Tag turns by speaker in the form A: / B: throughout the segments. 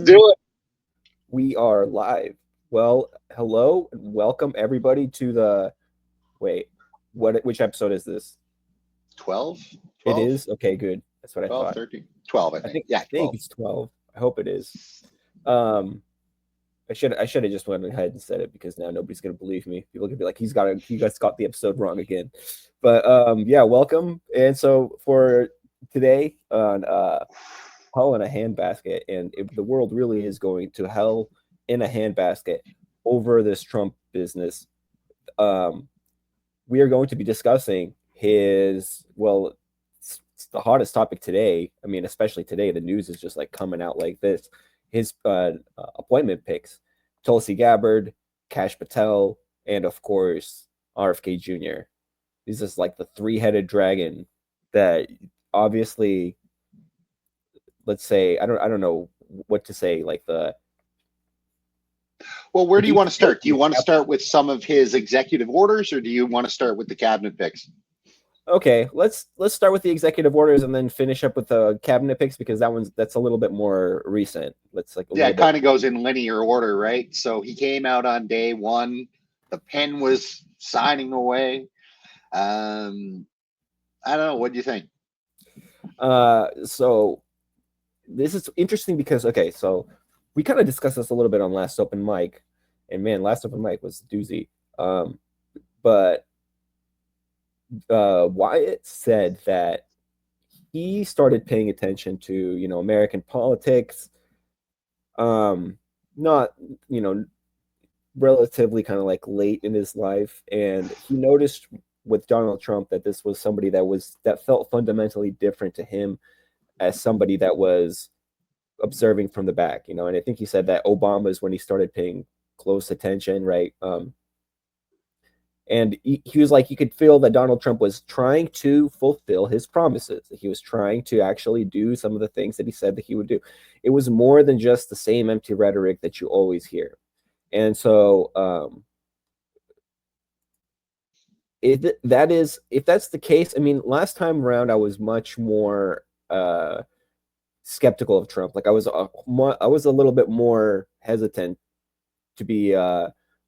A: everyone.
B: do it.
A: We are live. Well, hello and welcome everybody to the which episode is this?
B: 12?
A: It
B: 12?
A: is? Okay, good. That's what I
B: 12,
A: thought.
B: 13? 12, I
A: I
B: think.
A: think
B: Yeah,
A: I think
B: 12.
A: it's 12. I hope it is. Um I should have just went ahead and said it because now nobody's gonna believe me. People are gonna be like, he just got the episode wrong again. But yeah, welcome. And so for today on Hell in a Handbasket, and if the world really is going to hell in a handbasket over this Trump business, um, we are going to be discussing it's the hottest topic today. I mean, especially today, the news is just like coming out like this. His appointment picks: Tulsi Gabbard, Kash Patel, and of course RFK Jr. This is like the three-headed dragon that obviously, let's say, I don't know what to say, like
B: Well, where do you want to start? Do you want to
A: Yep.
B: start with some of his executive orders, or do you want to start with the cabinet picks?
A: Okay, let's start with the executive orders and then finish up with the cabinet picks because that's a little bit more recent. Let's like a
B: Yeah,
A: little
B: it
A: bit.
B: kind of goes in linear order, right? So he came out on day one. The pen was signing away. I don't know. What do you think?
A: So this is interesting because okay, so we kind of discussed this a little bit on last open mic, and man, last open mic was a doozy. But Wyatt said that he started paying attention to American politics, not you know relatively kind of like late in his life, and he noticed with Donald Trump that this was somebody that felt fundamentally different to him as somebody that was observing from the back, and I think he said that Obama is when he started paying close attention, right? And he was like, you could feel that Donald Trump was trying to fulfill his promises. He was trying to actually do some of the things that he said that he would do. It was more than just the same empty rhetoric that you always hear. And so, if that's the case, I mean, last time around, I was much more skeptical of Trump. Like I was a little bit more hesitant to be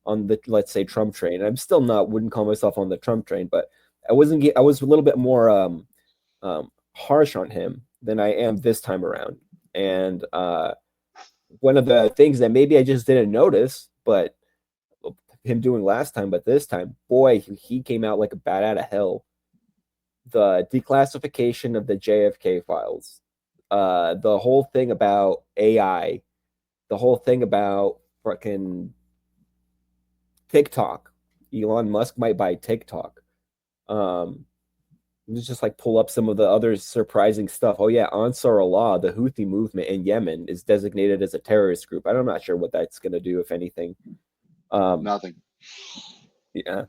A: on the, let's say, Trump train. I'm still not, wouldn't call myself on the Trump train, but I was a little bit more harsh on him than I am this time around. And one of the things that maybe I just didn't notice, but him doing last time, but this time, boy, he came out like a bat out of hell. The declassification of the JFK files, the whole thing about AI, the whole thing about fucking TikTok. Elon Musk might buy TikTok. Let's just like pull up some of the other surprising stuff. Oh yeah, Ansar Allah, the Houthi movement in Yemen, is designated as a terrorist group. I'm not sure what that's going to do, if anything.
B: Nothing.
A: Yeah,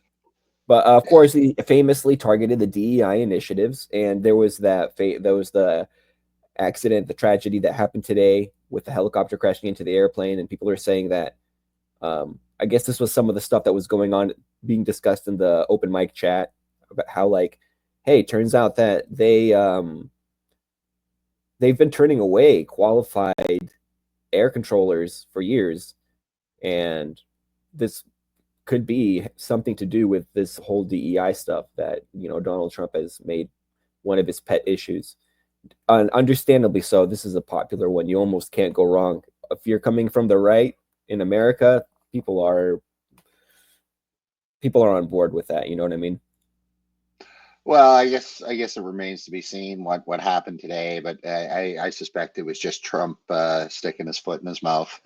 A: but of course, he famously targeted the DEI initiatives, and there was the accident, the tragedy that happened today with the helicopter crashing into the airplane, and people are saying that. I guess this was some of the stuff that was going on, being discussed in the open mic chat about how, like, hey, turns out that they've been turning away qualified air controllers for years, and this could be something to do with this whole DEI stuff that Donald Trump has made one of his pet issues. And understandably so. This is a popular one. You almost can't go wrong. If you're coming from the right in America, people are on board with that. You know what I mean?
B: Well, I guess it remains to be seen what happened today, but I suspect it was just Trump sticking his foot in his mouth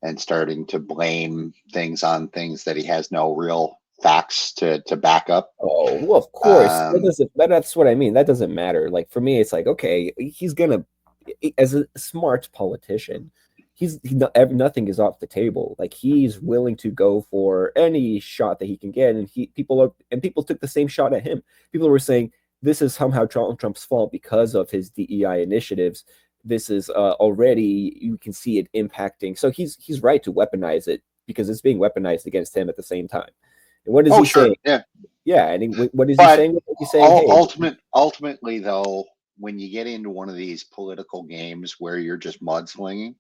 B: and starting to blame things on things that he has no real facts to back up.
A: Oh, well, of course. That's what I mean. That doesn't matter. Like for me, it's like, okay, he's gonna, as a smart politician, nothing is off the table. Like he's willing to go for any shot that he can get, and people took the same shot at him. People were saying this is somehow Trump's fault because of his DEI initiatives. This is already, you can see it impacting. So he's right to weaponize it because it's being weaponized against him at the same time. And what is he
B: Sure,
A: saying?
B: yeah.
A: Yeah, and what is he
B: But
A: saying? He's saying, hey,
B: ultimately, though, when you get into one of these political games where you're just mudslinging,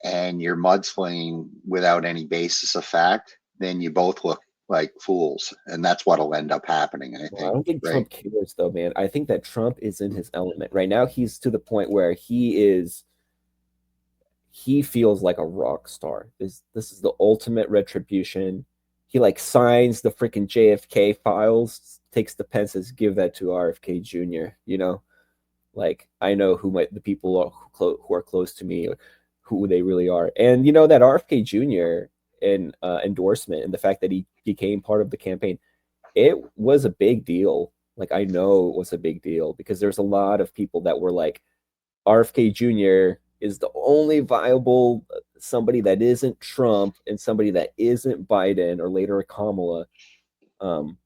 B: and you're mudslinging without any basis of fact, then you both look like fools, and that's what'll end up happening, I
A: Well, I
B: think.
A: don't think
B: Right?
A: Trump cares though, man. I think that Trump is in his element. Right now, he's to the point where he feels like a rock star. This is the ultimate retribution. He like signs the freaking JFK files, takes the pen, says, "Give that to RFK Jr." Like I know the people who are close to me, who they really are, and that RFK Jr. and endorsement and the fact that he became part of the campaign, it was a big deal. Like I know it was a big deal because there's a lot of people that were like, RFK Jr. is the only viable somebody that isn't Trump and somebody that isn't Biden or later Kamala. Um,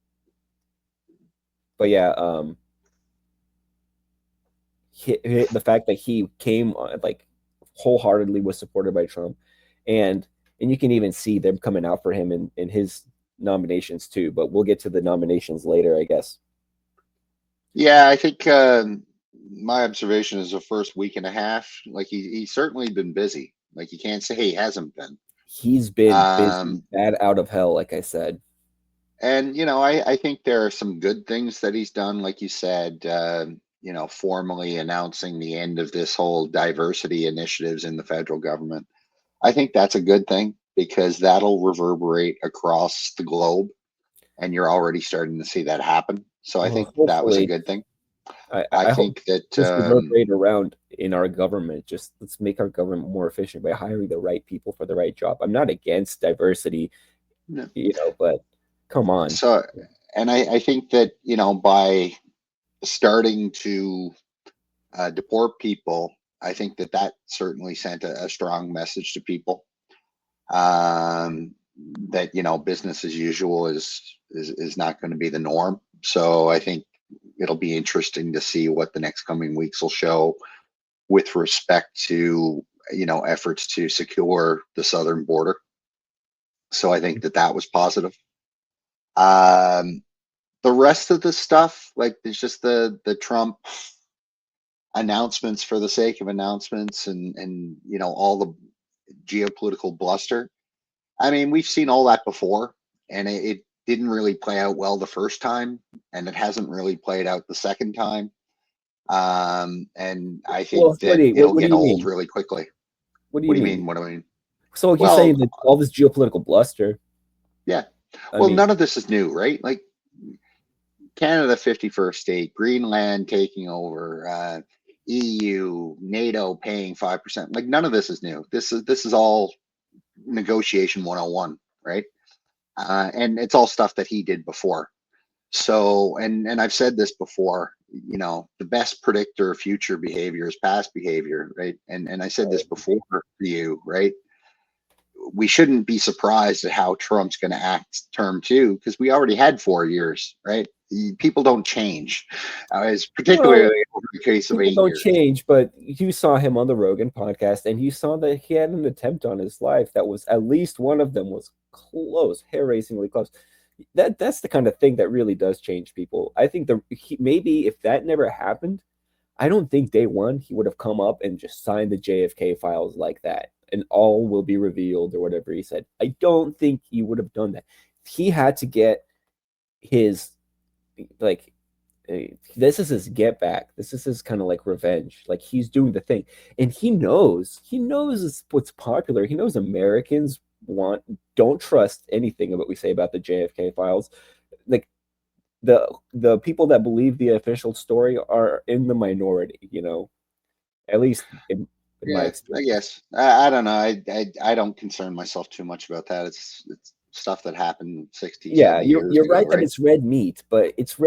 A: but yeah, the fact that he came like wholeheartedly was supported by Trump, and you can even see them coming out for him in his nominations too. But we'll get to the nominations later, I guess.
B: Yeah, I think my observation is the first week and a half, like he's certainly been busy. Like you can't say he hasn't been.
A: He's been busy,
B: Um,
A: bad out of hell, like I said.
B: and I think there are some good things that he's done, like you said. Formally announcing the end of this whole diversity initiatives in the federal government. I think that's a good thing because that'll reverberate across the globe, and you're already starting to see that happen. So I
A: Well,
B: think that was a
A: hopefully,
B: good thing. I
A: I hope
B: think that
A: just reverberate around in our government. Just let's make our government more efficient by hiring the right people for the right job. I'm not against diversity, but come on.
B: so, and I think that by starting to deport people, I think that that certainly sent a strong message to people, um, that business as usual is not going to be the norm. So I think it'll be interesting to see what the next coming weeks will show with respect to efforts to secure the southern border. So I think that that was positive. Um, the rest of the stuff, like there's just the Trump announcements for the sake of announcements, and all the geopolitical bluster. I mean, we've seen all that before, and it didn't really play out well the first time, and it hasn't really played out the second time. And I think
A: Well,
B: that it'll
A: what do
B: get
A: you
B: old
A: mean?
B: really quickly.
A: What do
B: What
A: you
B: do you
A: mean?
B: mean? What do I mean?
A: So you're saying
B: Well,
A: that all this geopolitical bluster?
B: yeah.
A: I
B: Well,
A: mean,
B: none of this is new, right? Like Canada, 51st state, Greenland taking over, EU, NATO paying 5%. Like none of this is new. This is all negotiation 101, right? And it's all stuff that he did before. So, and I've said this before, the best predictor of future behavior is past behavior, right? And I said this before for you, right? We shouldn't be surprised at how Trump's going to act term two because we already had 4 years, right? People don't change, as
A: well,
B: particularly over the case of
A: people
B: 8 years.
A: don't change, but you saw him on the Rogan podcast, and you saw that he had an attempt on his life that was at least one of them was close, hair-raisingly close. That's the kind of thing that really does change people. I think maybe if that never happened, I don't think day one he would have come up and just signed the JFK files like that, and all will be revealed or whatever he said. I don't think he would have done that. He had to get his like this is his get back. This is his kind of like revenge. Like he's doing the thing, and he knows what's popular. He knows Americans don't trust anything of what we say about the JFK files. Like the people that believe the official story are in the minority. At least in my
B: Yeah, I
A: experience.
B: guess. I don't know. I don't concern myself too much about that. It's stuff that happened 60,
A: Yeah,
B: 70
A: you're
B: years
A: you're
B: ago,
A: right that
B: right?
A: it's red meat, but it's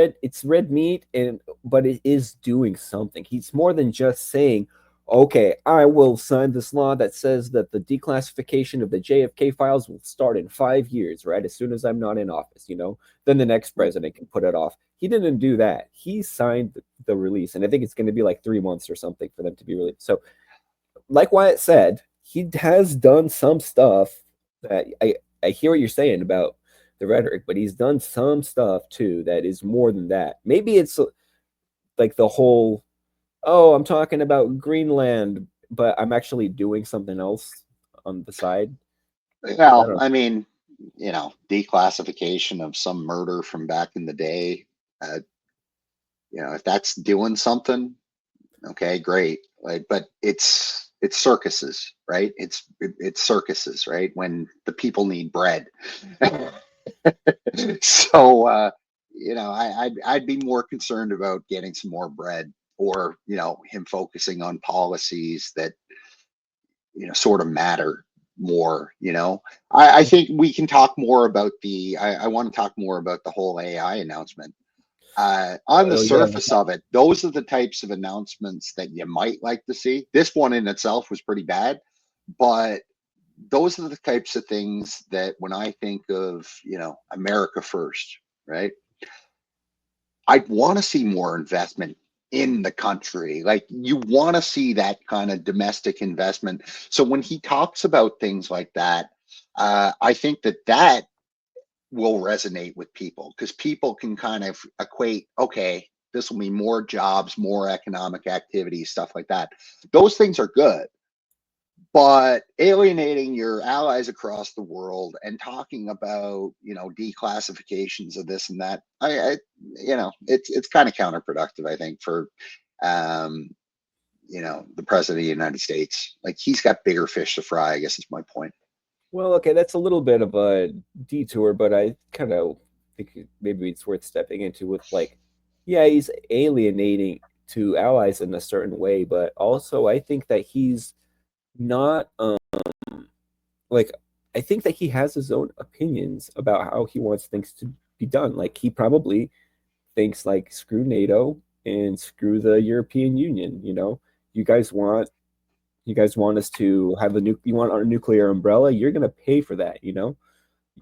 A: red meat, and but it is doing something. He's more than just saying, "Okay, I will sign this law that says that the declassification of the JFK files will start in 5 years, right? As soon as I'm not in office, then the next
B: Right.
A: president can put it off." He didn't do that. He signed the release, and I think it's going to be like 3 months or something for them to be released. So, like Wyatt said, he has done some stuff that I hear what you're saying about the rhetoric, but he's done some stuff too that is more than that. Maybe it's like the whole, oh, I'm talking about Greenland, but I'm actually doing something else. on the side. I
B: Well,
A: don't.
B: I mean, you know, declassification of some murder from back in the day. Uh, you know, if that's doing something, okay, great. Like, but it's circuses, right? It's circuses, right? When the people need bread. So you know, I'd be more concerned about getting some more bread, or you know, him focusing on policies that you know sort of matter more. You know, I think we can talk more about the. I want to talk more about the whole AI announcement. On the
A: Oh yeah,
B: surface of it, those are the types of announcements that you might like to see. This one in itself was pretty bad, but those are the types of things that when I think of, you know, America first, right? I'd want to see more investment in the country. Like you want to see that kind of domestic investment. So when he talks about things like that, I think that that will resonate with people because people can kind of equate, okay, this will mean more jobs, more economic activity, stuff like that. Those things are good. But alienating your allies across the world and talking about, you know, declassifications of this and that, I you know, it's kind of counterproductive, I think, for um, you know, the president of the United States. Like he's got bigger fish to fry, I guess is my point.
A: well, okay, that's a little bit of a detour, but I kind of think maybe it's worth stepping into with like, yeah, he's alienating to allies in a certain way, but also I think that he's not like I think that he has his own opinions about how he wants things to be done. Like he probably thinks like screw NATO and screw the European Union, you know. You guys want you guys want us to have you want our nuclear umbrella, you're going to pay for that, you know.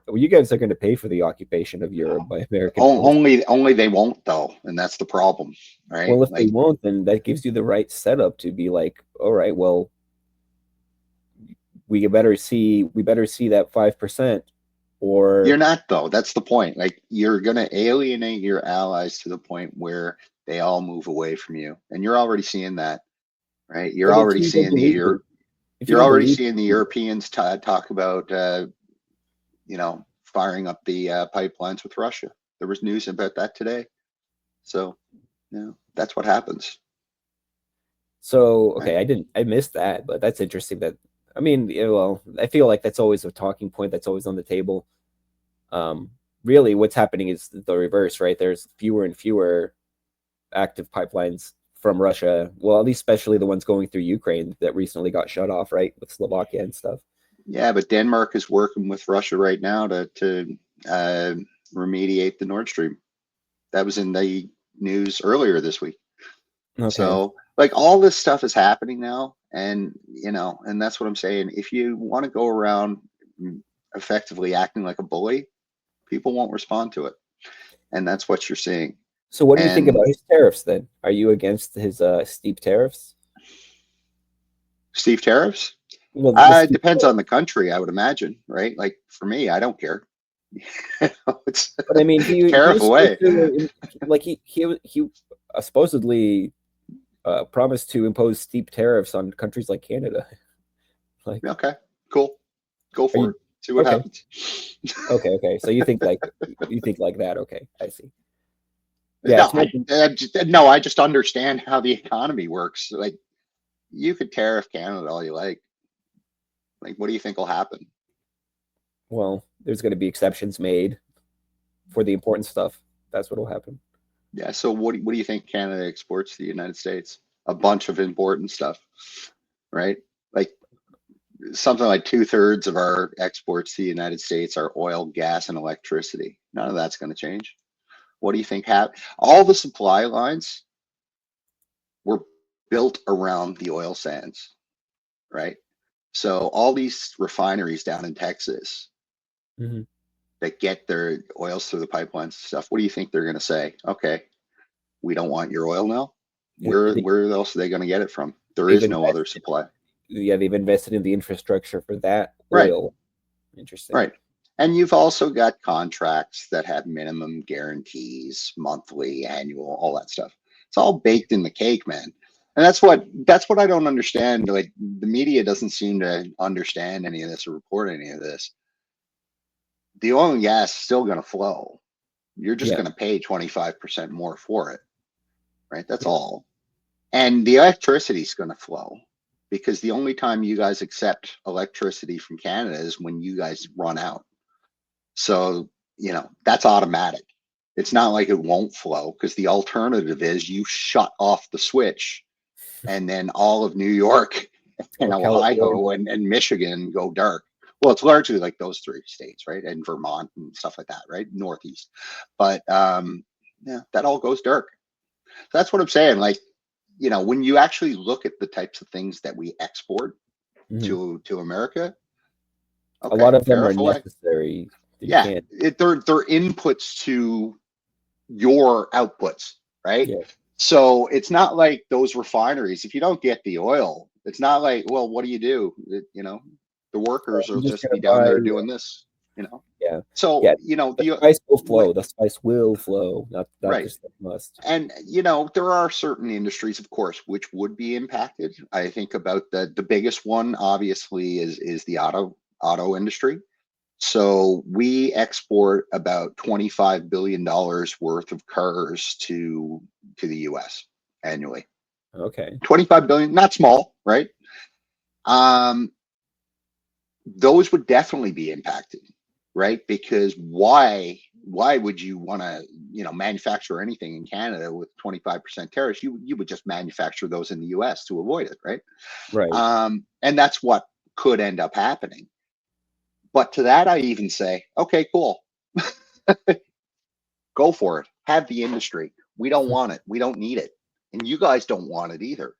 A: Well, you guys are going to pay for the occupation of Europe by American forces.
B: Only they won't though, and that's the problem, right?
A: Well, if they
B: Like
A: won't, then that gives you the right setup to be like, all right, well, we better see that 5%,
B: you're
A: or
B: not though. That's the point. Like you're gonna alienate your allies to the point where they all move away from you, and you're already seeing that, right?
A: but if you don't believe it, if you
B: You're
A: don't
B: already
A: believe
B: seeing the Europeans talk about you know firing up the pipelines with Russia. There was news about that today. So you know that's what happens.
A: So,
B: Right?
A: okay, I missed that, but that's interesting that, I mean, yeah, well, I feel like that's always a talking point that's always on the table. Um, Really, what's happening is the reverse, right? There's fewer and fewer active pipelines from Russia. Well, at least especially the ones going through Ukraine that recently got shut off, right, with Slovakia and stuff.
B: Yeah, but Denmark is working with Russia right now to uh, remediate the Nord Stream. That was in the news earlier this week.
A: Okay.
B: So like all this stuff is happening now, and you know, and that's what I'm saying. If you want to go around effectively acting like a bully, people won't respond to it, and that's what you're seeing.
A: So, what do you think
B: And
A: about his tariffs then? Are you against his steep tariffs?
B: Steve tariffs,
A: Well, the
B: it
A: steep
B: depends on
A: tariffs.
B: the country, I would imagine, right? Like for me, I don't care. It's
A: But I mean, he
B: tariff
A: was supposed
B: away.
A: to like he supposedly promised to impose steep tariffs on countries like Canada. Like,
B: Okay, cool. Go
A: are
B: for
A: you
B: it. See what
A: okay?
B: happens.
A: Okay. So you think like that? Okay, I see. Yeah,
B: No,
A: it's more.
B: no, I just understand how the economy works. Like you could tariff Canada all you like. Like, what do you think will happen?
A: Well, there's going to be exceptions made for the important stuff. That's what will happen.
B: Yeah. So what do you think Canada exports to the United States? A bunch of important stuff, right? Like something like 2/3 of our exports to the United States are oil, gas, and electricity. None of that's going to change. What do you think all the supply lines were built around the oil sands, right? So all these refineries down in Texas
A: Hmm.
B: that get their oils through the pipelines and stuff, what do you think they're going to say? Okay, we don't want your oil now. Where else are they going to get it from? There
A: They've
B: is no other
A: invested.
B: supply.
A: Yeah, they've invested in the infrastructure for that
B: Right,
A: oil. Interesting.
B: right. And you've also got contracts that have minimum guarantees, monthly, annual, all that stuff. It's all baked in the cake, man. And that's what I don't understand. Like the media doesn't seem to understand any of this or report any of this. The oil and gas is still going to flow. You're just
A: Yeah,
B: going to pay 25% more for it, right? That's all. And the electricity is going to flow because the only time you guys accept electricity from Canada is when you guys run out. So, that's automatic. It's not like it won't flow because the alternative is you shut off the switch and then all of New York and
A: or
B: Ohio
A: California.
B: and Michigan go dark. Well, it's largely like those three states, right? And Vermont and stuff like that, right? Northeast. But yeah, that all goes dark. So that's what I'm saying. Like, when you actually look at the types of things that we export
A: Mhm.
B: to America,
A: A lot
B: okay,
A: of them are
B: tariff elect.
A: necessary. You
B: Yeah,
A: can't.
B: they're inputs to your outputs, right?
A: Yeah,
B: So it's not like those refineries, if you don't get the oil, it's not like, well, what do you do? The workers will
A: I'm just
B: just
A: gonna
B: be down
A: buy.
B: there doing this, you know.
A: Yeah,
B: So,
A: yeah. The
B: the
A: spice will
B: what
A: flow. The spice will flow. Not
B: right.
A: just the must.
B: And there are certain industries, of course, which would be impacted. I think about the biggest one obviously is the auto industry. So we export about $25 billion worth of cars to the US annually.
A: Okay.
B: 25 billion, not small, right? Um, those would definitely be impacted, right? Because why would you want to, manufacture anything in Canada with 25% tariffs? You would just manufacture those in the US to avoid it, right?
A: Right.
B: And that's what could end up happening. But to that I even say, okay, cool. Go for it. Have the industry. We don't want it. We don't need it. And you guys don't want it either,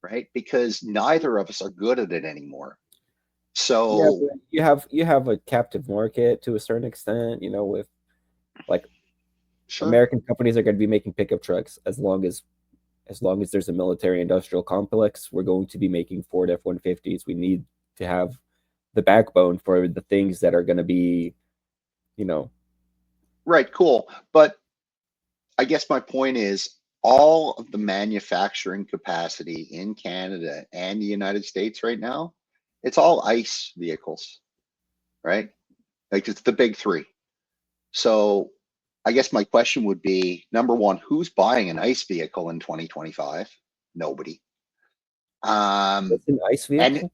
B: right? Because neither of us are good at it anymore.
A: Yeah,
B: So,
A: but you have a captive market to a certain extent. With like
B: sure.
A: American companies are going to be making pickup trucks as long as there's a military industrial complex. We're going to be making Ford F-150s. We need to have the backbone for the things that are going to be, you know,
B: Right, cool. But I guess my point is all of the manufacturing capacity in Canada and the United States right now, it's all ICE vehicles, right? Like it's the big three. So I guess my question would be number one, who's buying an ICE vehicle in 2025? Nobody.
A: what's an ICE
B: And
A: vehicle?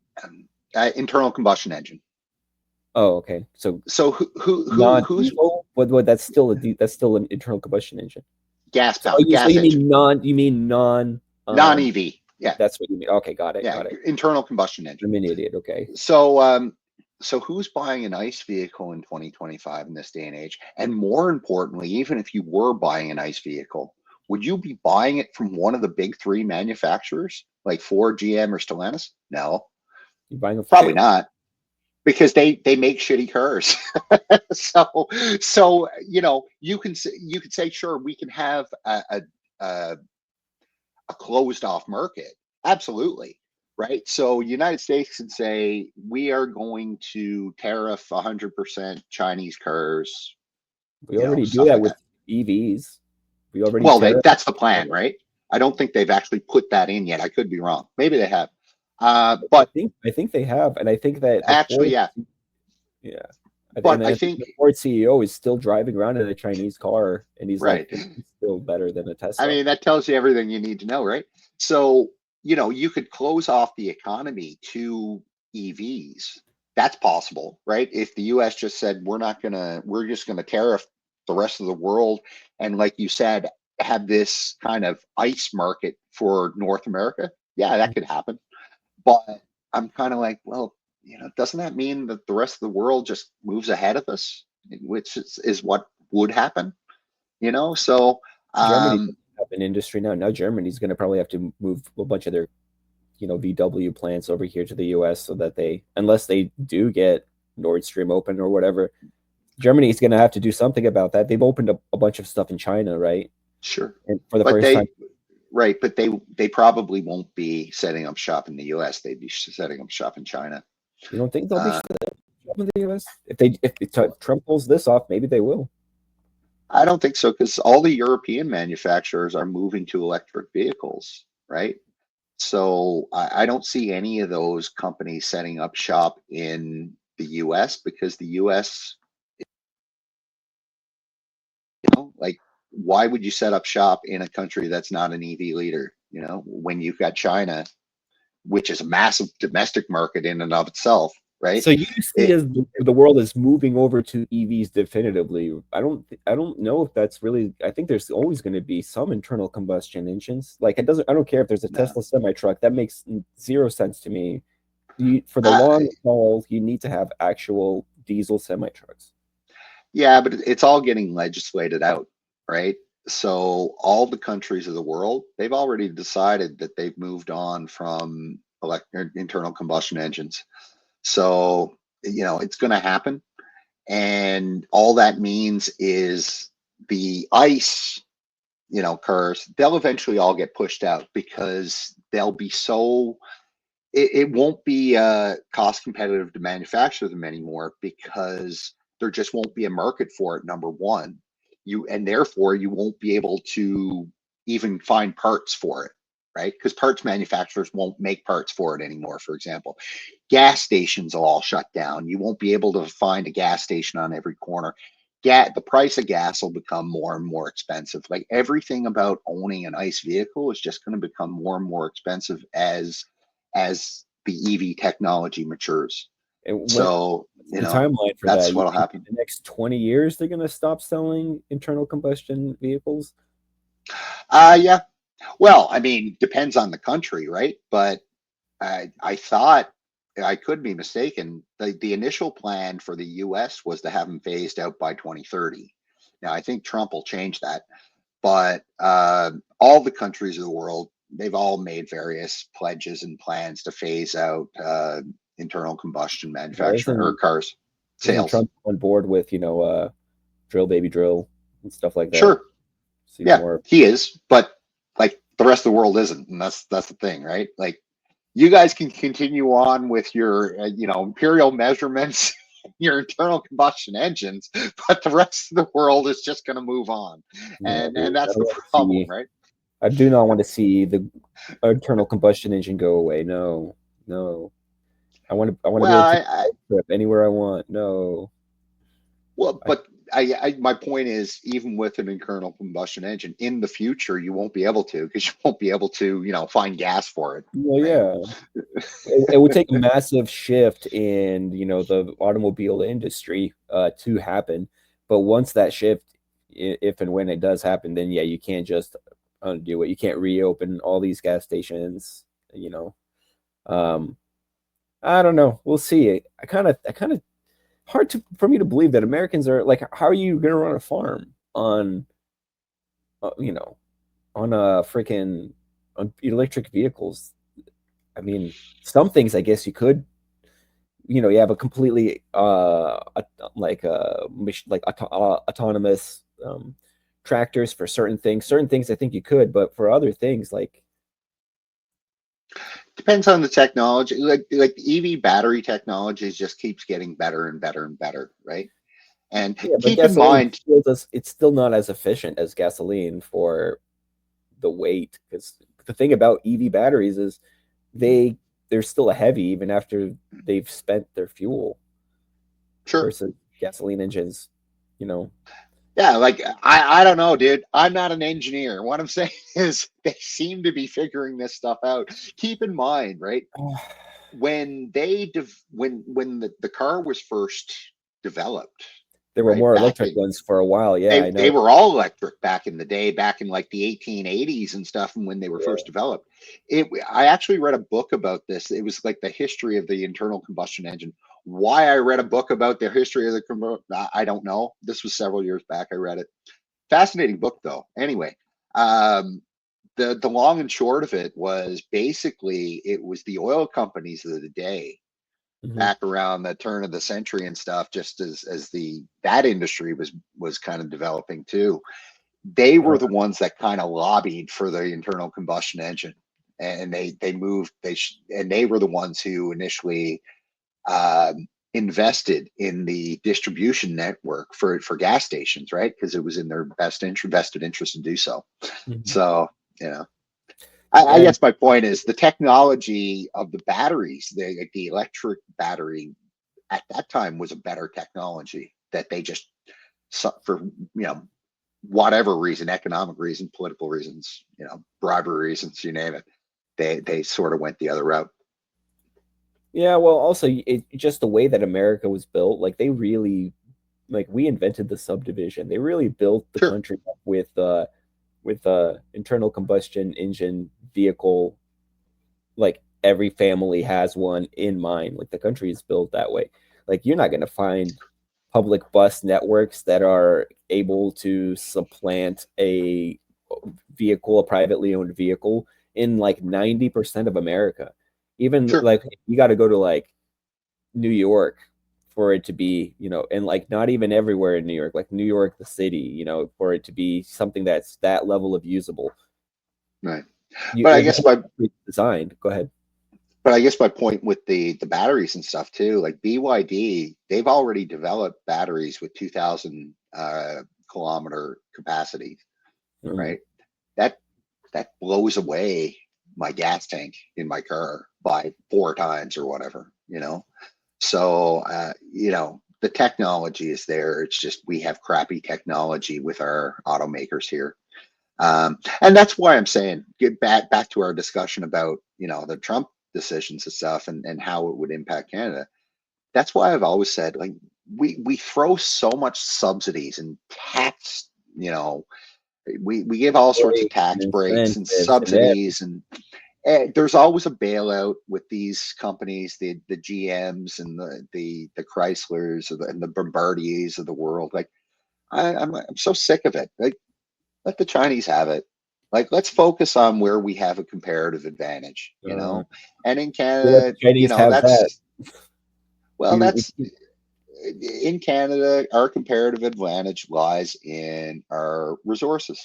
B: internal combustion engine.
A: Oh, okay. So
B: So who's
A: non-diesel, but that's still an internal combustion engine.
B: gas
A: So, oh,
B: powered,
A: so
B: gas
A: you
B: engine,
A: mean non,
B: non EV? Yeah,
A: that's what you mean. Okay, got it,
B: yeah,
A: got it.
B: internal combustion engine.
A: I'm an idiot. Okay.
B: So so who's buying an ICE vehicle in 2025 in this day and age? And more importantly, even if you were buying an ICE vehicle, would you be buying it from one of the big three manufacturers like Ford, GM, or Stellantis? No,
A: You're buying a
B: probably
A: Ford.
B: not, because they make shitty cars. So you could say sure we can have a a closed off market. Absolutely. Right. So United States can say we are going to tariff 100% Chinese cars,
A: We already do
B: stuff
A: that
B: like
A: with
B: that.
A: EVs. We already
B: Well,
A: tariff.
B: that's the plan, right? I don't think they've actually put that in yet. I could be wrong. Maybe they have.
A: I
B: But
A: think I think they have, and I think that the
B: actually,
A: Ford,
B: yeah.
A: yeah,
B: But
A: and
B: I
A: I think
B: think,
A: the Ford CEO is still driving around in a Chinese car, and he's like,
B: right.
A: "This is still better than a
B: I
A: Tesla."
B: mean, that tells you everything you need to know, right? So, you could close off the economy to EVs. That's possible, right? If the US just said, we're just gonna tariff the rest of the world. And like you said, have this kind of ICE market for North America. Yeah, that could happen. But I'm kind of like, well, doesn't that mean that the rest of the world just moves ahead of us, which is what would happen, So,
A: Germany
B: um,
A: doesn't have an industry now. Now Germany's going to probably have to move a bunch of their, VW plants over here to the US so that unless they do get Nord Stream open or whatever, Germany's going to have to do something about that. They've opened up a bunch of stuff in China, right?
B: sure.
A: And for the
B: But
A: first time,
B: they probably won't be setting up shop in the US. They'd be setting up shop in China.
A: you don't think they'll be
B: Uh,
A: setting up in the US? If Trump pulls this off, maybe they will.
B: I don't think so because all the European manufacturers are moving to electric vehicles, right? So I don't see any of those companies setting up shop in the US, because the US, like, why would you set up shop in a country that's not an EV leader, when you've got China, which is a massive domestic market in and of itself, right?
A: So you see
B: It,
A: as the world is moving over to EVs definitively. I don't know if that's really. I think there's always going to be some internal combustion engines. Like I don't care if there's a
B: no.
A: Tesla semi truck. That makes zero sense to me. For the
B: Uh,
A: long haul, you need to have actual diesel semi trucks.
B: yeah, but it's all getting legislated out, right? So all the countries of the world, they've already decided that they've moved on from internal combustion engines. So, it's going to happen. And all that means is the ICE, cars, they'll eventually all get pushed out, because they'll be so, it won't be cost competitive to manufacture them anymore, because there just won't be a market for it, number one. And therefore you won't be able to even find parts for it, right? Because parts manufacturers won't make parts for it anymore. For example, gas stations will all shut down. You won't be able to find a gas station on every corner. The price of gas will become more and more expensive. Like, everything about owning an ICE vehicle is just going to become more and more expensive as the EV technology matures.
A: And when
B: So,
A: the timeline for that?
B: that's
A: You
B: what'll
A: think in
B: happen.
A: the next 20 years they're going to stop selling internal combustion vehicles?
B: Yeah. Well, I mean, depends on the country, right? But I thought, I could be mistaken. The initial plan for the US was to have them phased out by 2030. Now, I think Trump will change that. But all the countries of the world, they've all made various pledges and plans to phase out internal combustion
A: Well,
B: manufacturing or
A: isn't
B: cars
A: isn't
B: sales.
A: Trump on board with drill baby drill and stuff like that?
B: Sure.
A: See
B: Yeah,
A: more.
B: he is, but like the rest of the world isn't, and that's the thing, right? Like, you guys can continue on with your imperial measurements, your internal combustion engines, but the rest of the world is just going to move on,
A: No,
B: and
A: dude, I
B: that's
A: don't
B: the
A: want to
B: problem,
A: see.
B: right?
A: I do not want to see the internal combustion engine go away. No, no. I want to be
B: Well,
A: able to take
B: I,
A: a road trip anywhere I want. No.
B: Well,
A: I,
B: but my point is, even with an internal combustion engine, in the future, you won't be able to, because you won't be able to, find gas for it,
A: well,
B: right?
A: yeah. It would take a massive shift in, the automobile industry to happen. But once that shift, if and when it does happen, then yeah, you can't just undo it. You can't reopen all these gas stations, you know. Um, I don't know. We'll see. I kind of hard for me to believe that Americans are like, how are you gonna run a farm on, uh, you know, on a freaking on electric vehicles? I mean, some things I guess you could, you have a completely like autonomous tractors for certain things. Certain things I think you could, but for other things like
B: Depends on the technology. Like the EV battery technology just keeps getting better and better and better, right? And
A: yeah, but
B: keep in
A: gasoline
B: mind,
A: still does it's still not as efficient as gasoline for the weight because the thing about EV batteries is they they're still heavy even after they've spent their fuel
B: sure.
A: versus gasoline engines, you know.
B: Yeah, like, I don't know, dude. I'm not an engineer. What I'm saying is, they seem to be figuring this stuff out. Keep in mind, right? When the car was first developed,
A: There were
B: right
A: more
B: back
A: electric
B: in,
A: ones for a while. Yeah, I
B: they
A: know.
B: were all electric back in the day, back in like the 1880s and stuff, and when they were
A: Yeah.
B: first developed. I actually read a book about this. It was like the history of the internal combustion engine. Why I read a book about the history of I don't know. This was several years back. I read it. Fascinating book, though. Anyway, um, the long and short of it was, basically, it was the oil companies of the day,
A: Hmm.
B: back around the turn of the century and stuff, just as the that industry was kind of developing too. They were
A: Oh,
B: the ones that kind of lobbied for the internal combustion engine, and they moved and they were the ones who initially invested in the distribution network for gas stations, right? Because it was in their vested interest to do so.
A: mhm.
B: So, you know I
A: And
B: guess my point is the technology of the batteries, the electric battery at that time was a better technology that they just for whatever reason, economic reason, political reasons, bribery reasons, you name it, they sort of went the other route.
A: yeah, well, also just the way that America was built, like they really, like we invented the subdivision. They really built the
B: Sure,
A: country up with internal combustion engine vehicle. Like every family has one in mind. Like the country is built that way. Like you're not gonna find public bus networks that are able to supplant a vehicle, a privately owned vehicle, in like 90% of America. Even
B: sure.
A: like you got to go to like New York for it to be, and like not even everywhere in New York, like New York, the city, for it to be something that's that level of usable.
B: Right.
A: You,
B: But I
A: like the
B: guess
A: whole
B: my
A: country is designed. Go ahead.
B: but I guess my point with the batteries and stuff too, like BYD, they've already developed batteries with 2,000 kilometer capacity,
A: Mhm.
B: right? That that blows away my gas tank in my car by 4 times or whatever, So the technology is there. It's just we have crappy technology with our automakers here. And that's why I'm saying get back to our discussion about the Trump decisions and stuff and how it would impact Canada. That's why I've always said like we throw so much subsidies and tax, we give all sorts of
A: Breaks and
B: tax breaks and
A: incentives and everything.
B: subsidies and there's always a bailout with these companies, the GMs and the Chryslers and the Bombardiers of the world. Like I'm so sick of it. Like let the Chinese have it. Like let's focus on where we have a comparative advantage,
A: Uh,
B: And in
A: we let the
B: Canada,
A: Chinese have that.
B: that's
A: We
B: in Canada, our comparative advantage lies in our resources.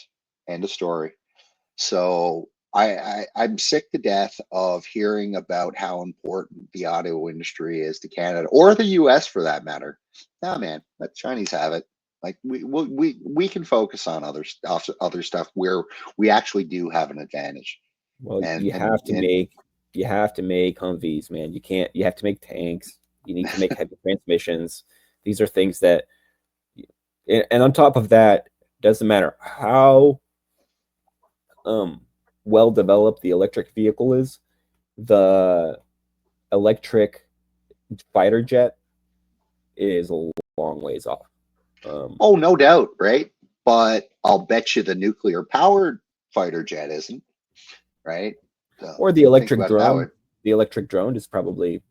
B: End of story. So I'm sick to death of hearing about how important the auto industry is to Canada or the US for that matter. Nah, man, let the Chinese have it. Like we can focus on other stuff where we actually do have an advantage.
A: well,
B: And
A: you
B: and
A: have to
B: and
A: make Humvees, man. You have to make tanks. You need to make heavy transmissions. These are things that, and on top of that, doesn't matter how um well developed the electric vehicle is, the electric fighter jet is a long ways off. Um,
B: oh, no doubt, right? But I'll bet you the nuclear powered fighter jet isn't, right? So
A: or the
B: think
A: electric
B: about it that way.
A: drone. The electric drone is probably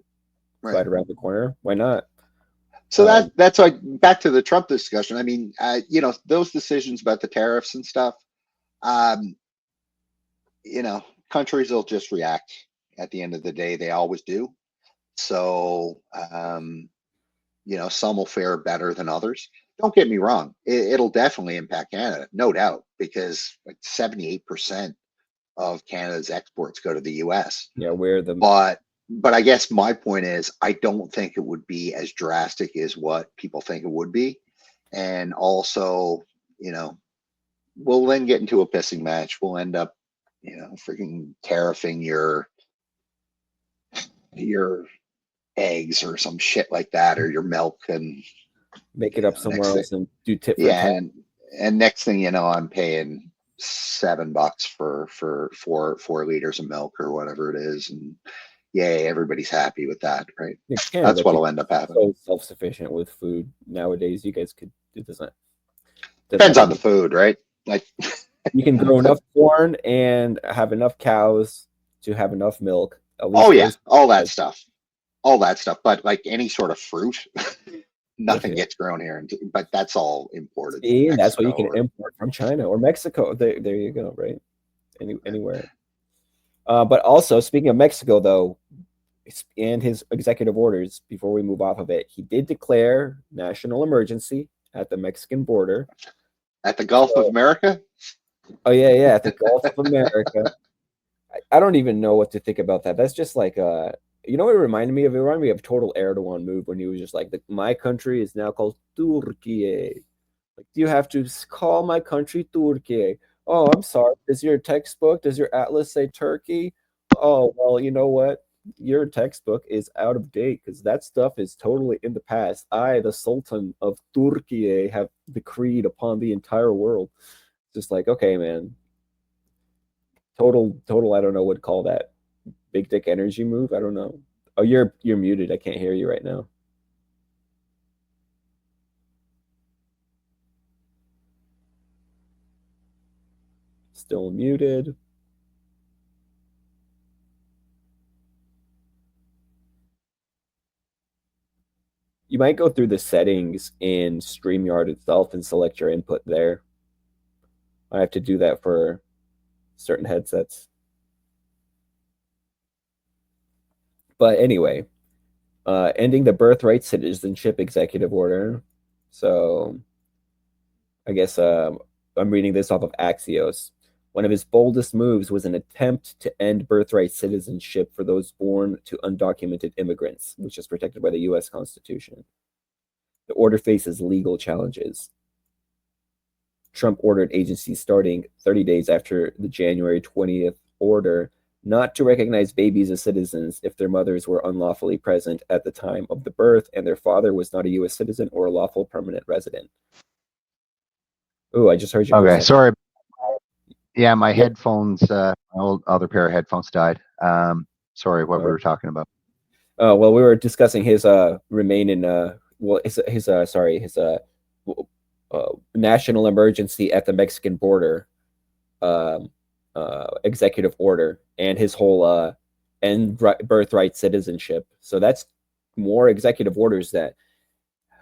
B: Right.
A: right around the corner. Why not?
B: So
A: Um,
B: that's like back to the Trump discussion. I mean, those decisions about the tariffs and stuff. Um, you know, countries will just react. At the end of the day, they always do. So, some will fare better than others. Don't get me wrong; it'll definitely impact Canada, no doubt, because like 78% of Canada's exports go to the U.S.
A: yeah, where the
B: But I guess my point is I don't think it would be as drastic as what people think it would be. And also, you know, we'll then get into a pissing match. We'll end up, freaking tariffing your eggs or some shit like that or your milk and
A: make it up somewhere
B: next thing
A: else and do tit for
B: yeah
A: tat.
B: and next thing you know I'm paying $7 for 4 liters of milk or whatever it is and yay, everybody's happy with that, right?
A: Yeah,
B: That's
A: Canada could
B: what'll
A: be
B: end up happening.
A: so self-sufficient with food nowadays. You guys could it doesn't
B: Depends
A: matter.
B: on the food, right? Like,
A: You can grow enough corn and have enough cows to have enough milk. At
B: oh
A: least
B: yeah,
A: raise.
B: all that stuff. But like any sort of fruit, nothing
A: Yeah.
B: gets grown here. But that's all imported from
A: See, and that's what you
B: Mexico
A: can
B: or
A: import from China or Mexico. There you go, right? Anywhere. But also, speaking of Mexico, though, and his executive orders, before we move off of it, he did declare national emergency at the Mexican border.
B: at the Gulf of
A: So,
B: America.
A: oh yeah, at the Gulf of America. I don't even know what to think about that. That's just like what it reminded me of? It reminded me of total Erdogan move when he was just like, my country is now called Turkey. Like, you have to call my country Turkey. Oh, I'm sorry. Does your atlas say Turkey? Oh, well, you know what? Your textbook is out of date because that stuff is totally in the past. I, the Sultan of Turkey, have decreed upon the entire world. Just like, okay, man. Total, I don't know what to call that. Big dick energy move. I don't know. Oh, you're muted. I can't hear you right now. Still muted. You might go through the settings in StreamYard itself and select your input there. I have to do that for certain headsets. But anyway, ending the birthright citizenship executive order. So I guess I'm reading this off of Axios. One of his boldest moves was an attempt to end birthright citizenship for those born to undocumented immigrants, which is protected by the U.S. Constitution. The order faces legal challenges. Trump ordered agencies starting 30 days after the January 20th order not to recognize babies as citizens if their mothers were unlawfully present at the time of the birth and their father was not a U.S. citizen or a lawful permanent resident. Oh, I just heard you for a
C: Okay,
A: second.
C: sorry. Yeah, my
A: Yep.
C: headphones, my old other pair of headphones died. Sorry, what we were talking about.
A: Well, we were discussing his remain in national emergency at the Mexican border um, executive order and his whole end birthright citizenship. So that's more executive orders that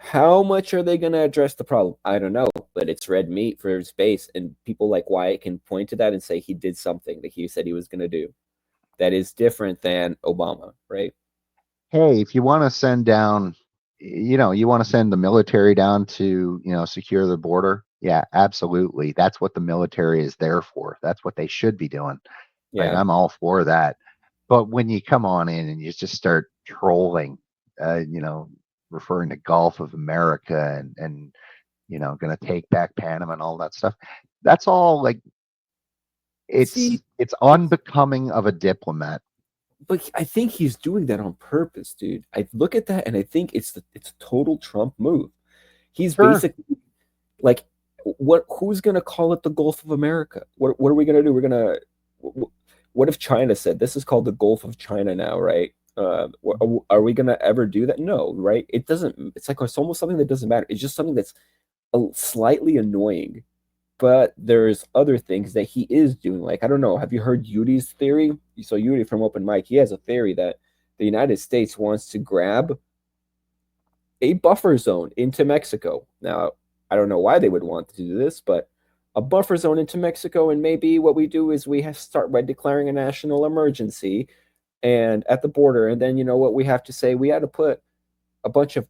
A: how much are they going to address the problem? I don't know, but it's red meat for his base, and people like Wyatt can point to that and say he did something that he said he was going to do. That is different than Obama, right?
C: Hey, if you want to send down, you want to send the military down to, secure the border. Yeah, absolutely. That's what the military is there for. That's what they should be doing. Like,
A: Yeah.
C: I'm all for that. But when you come on in and you just start trolling, referring to Gulf of America and going to take back Panama and all that stuff, that's all like
A: See,
C: it's unbecoming of a diplomat.
A: but I think he's doing that on purpose, dude. I look at that and I think it's a total Trump move. He's
C: Sure.
A: basically like, who's gonna call it the Gulf of America? What are we gonna do? What if China said this is called the Gulf of China now, right? Are we gonna ever do that? No, right? It doesn't. It's like it's almost something that doesn't matter. It's just something that's slightly annoying. But there's other things that he is doing. Like, I don't know. Have you heard Yudi's theory? So Yudi from Open Mic, he has a theory that the United States wants to grab a buffer zone into Mexico. Now, I don't know why they would want to do this, but a buffer zone into Mexico, and maybe what we do is we have to start by declaring a national emergency and at the border, and then you know what we have to say, we had to put a bunch of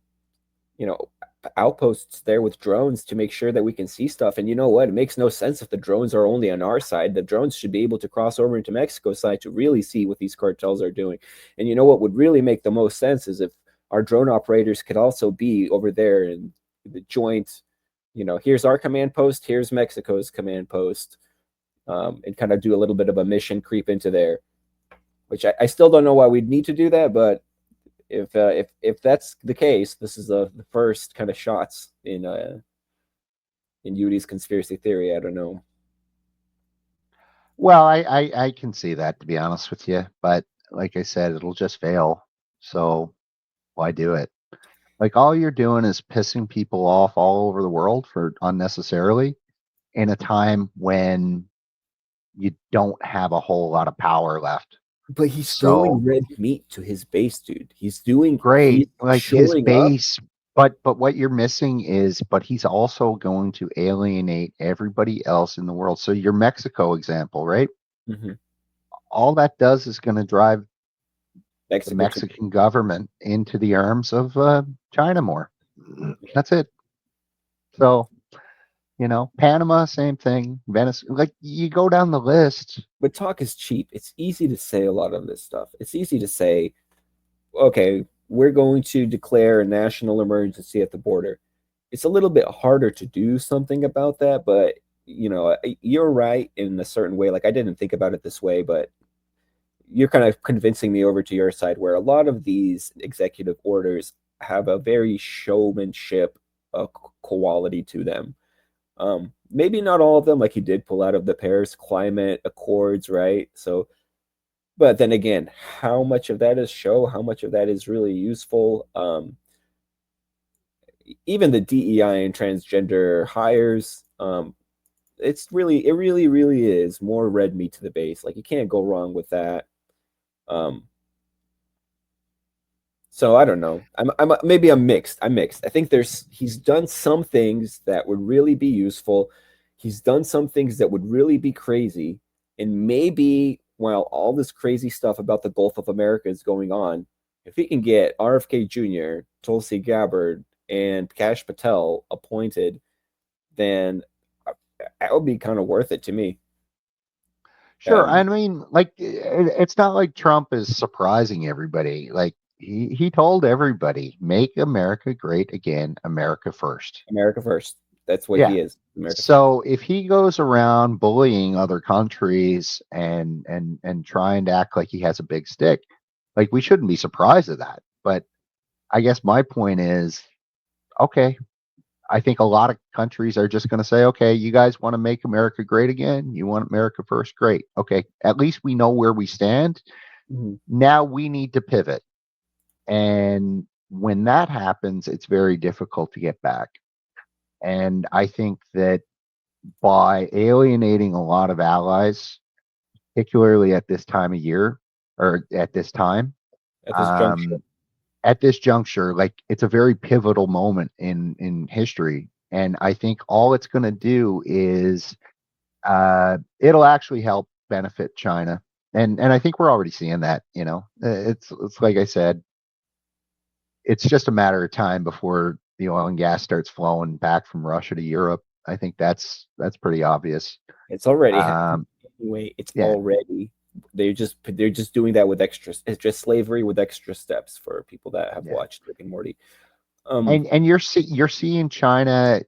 A: you know outposts there with drones to make sure that we can see stuff. And you know what? It makes no sense if the drones are only on our side. The drones should be able to cross over into Mexico's side to really see what these cartels are doing. And you know what would really make the most sense is if our drone operators could also be over there in the joint, here's our command post, here's Mexico's command post, and kind of do a little bit of a mission creep into there, which I still don't know why we'd need to do that, but if that's the case, this is the first kind of shots in Yudi's conspiracy theory. I don't know.
C: Well, I can see that, to be honest with you, but like I said, it'll just fail. So why do it? Like, all you're doing is pissing people off all over the world for unnecessarily in a time when you don't have a whole lot of power left.
A: But he's
C: So
A: throwing red meat to his base, dude. He's
C: great, like his
A: showing up.
C: base, but what you're missing is, but he's also going to alienate everybody else in the world. So your Mexico example, right?
A: Mhm.
C: All that does is going to drive the
A: Mexico to
C: Mexican government into the arms of China more. That's it. So, Panama, same thing. Venezuela, like, you go down the list.
A: but talk is cheap. It's easy to say a lot of this stuff. It's easy to say, okay, we're going to declare a national emergency at the border. It's a little bit harder to do something about that, but you're right in a certain way. Like I didn't think about it this way, but you're kind of convincing me over to your side where a lot of these executive orders have a very showmanship quality to them. Maybe not all of them, like he did pull out of the Paris Climate Accords, right? So, but then again, how much of that is show? How much of that is really useful? Even the DEI and transgender hires, it really is more red meat to the base. Like you can't go wrong with that. So I don't know. Maybe I'm mixed. I'm mixed. I think he's done some things that would really be useful. He's done some things that would really be crazy. And maybe while all this crazy stuff about the Gulf of America is going on, if he can get RFK Jr., Tulsi Gabbard, and Kash Patel appointed, then that would be kind of worth it to me.
C: Sure. I mean, like, it's not like Trump is surprising everybody. Like, he told everybody, make America great again, America first.
A: America first. That's what he is.
C: America so first. If he goes around bullying other countries and trying to act like he has a big stick, like, we shouldn't be surprised at that. But I guess my point is, okay, I think a lot of countries are just going to say, okay, you guys want to make America great again? You want America first? Great. Okay, at least we know where we stand. Mm-hmm. Now we need to pivot. And when that happens, it's very difficult to get back. And I think that by alienating a lot of allies, particularly at this time of year, or at this time, at this juncture, like, it's a very pivotal moment in history. And I think all it's going to do is it'll actually help benefit China. And I think we're already seeing that. It's like I said, it's just a matter of time before the oil and gas starts flowing back from Russia to Europe. I think that's pretty obvious.
A: It's already happening. Anyway, it's already. They're just doing that with extra. It's just slavery with extra steps for people that have watched Rick and Morty.
C: And you're seeing China's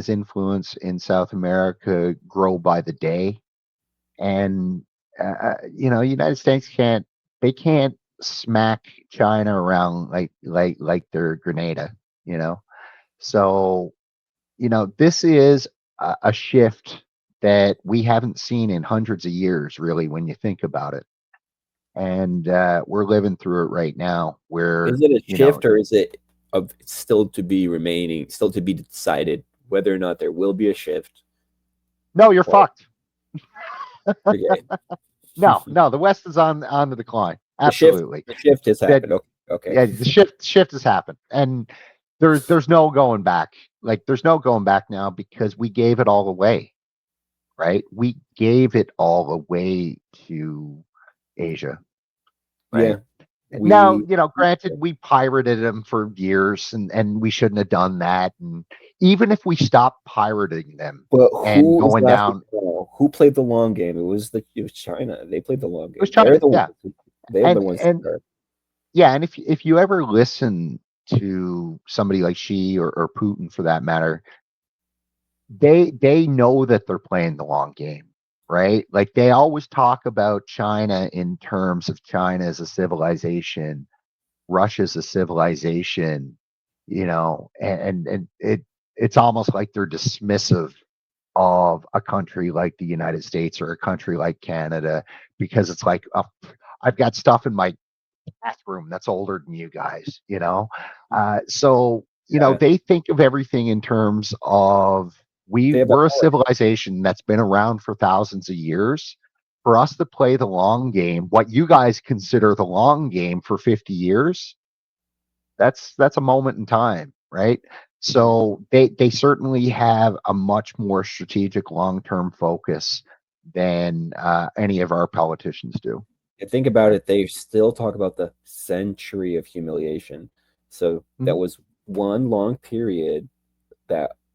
C: influence in South America grow by the day, and United States can't smack China around like they're Grenada, So, this is a shift that we haven't seen in hundreds of years, really, when you think about it. And we're living through it right now. Where
A: is it a shift, or is it still to be decided whether or not there will be a shift?
C: No, you're fucked. No, the West is on the decline. Absolutely,
A: the shift has happened. Okay.
C: Yeah, the shift has happened, and there's no going back. Like, there's no going back now, because we gave it all away. Right? We gave it all away to Asia. Right? Yeah. Now, granted, we pirated them for years, and we shouldn't have done that. And even if we stopped pirating them and going down,
A: who played the long game? It was China. They played the long game.
C: It was China.
A: They're the ones.
C: And if you ever listen to somebody like Xi or Putin, for that matter, they know that they're playing the long game, right? Like, they always talk about China in terms of China as a civilization, Russia's a civilization, and it's almost like they're dismissive of a country like the United States or a country like Canada, because it's like, I've got stuff in my bathroom that's older than you guys, So, they think of everything in terms of, we're a civilization that's been around for thousands of years. For us to play the long game, what you guys consider the long game for 50 years, that's a moment in time, right? So they certainly have a much more strategic long-term focus than any of our politicians do.
A: And think about it, they still talk about the century of humiliation. So that was one long period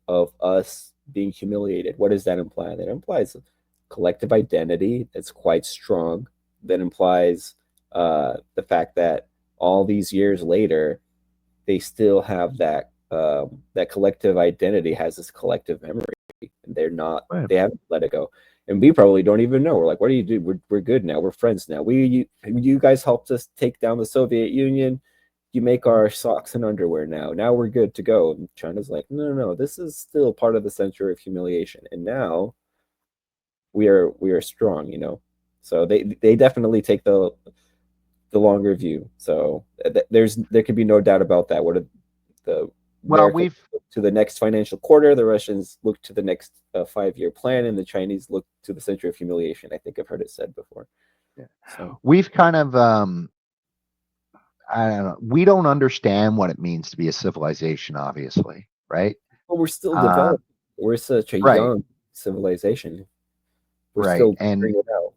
A: of us being humiliated. What does that imply? That implies a collective identity that's quite strong. That implies the fact that all these years later, they still have that collective identity, has this collective memory, and they're not.
C: Right.
A: They haven't let it go, and we probably don't even know. We're like, what do you do? We're good now. We're friends now. You guys helped us take down the Soviet Union. You make our socks and underwear now. Now we're good to go. And China's like, no. This is still part of the century of humiliation, and now we are strong. So they definitely take the longer view. So there can be no doubt about that. What are the
C: Well,
A: Americans look to the next financial quarter, the Russians look to the next 5-year plan, and the Chinese look to the century of humiliation. I think I've heard it said before.
C: Yeah.
A: So
C: we've kind of I don't know. We don't understand what it means to be a civilization, obviously, right?
A: but we're still
C: Uh,
A: developing. We're such a
C: right,
A: young civilization. We're
C: right,
A: still
C: and
A: figuring it out.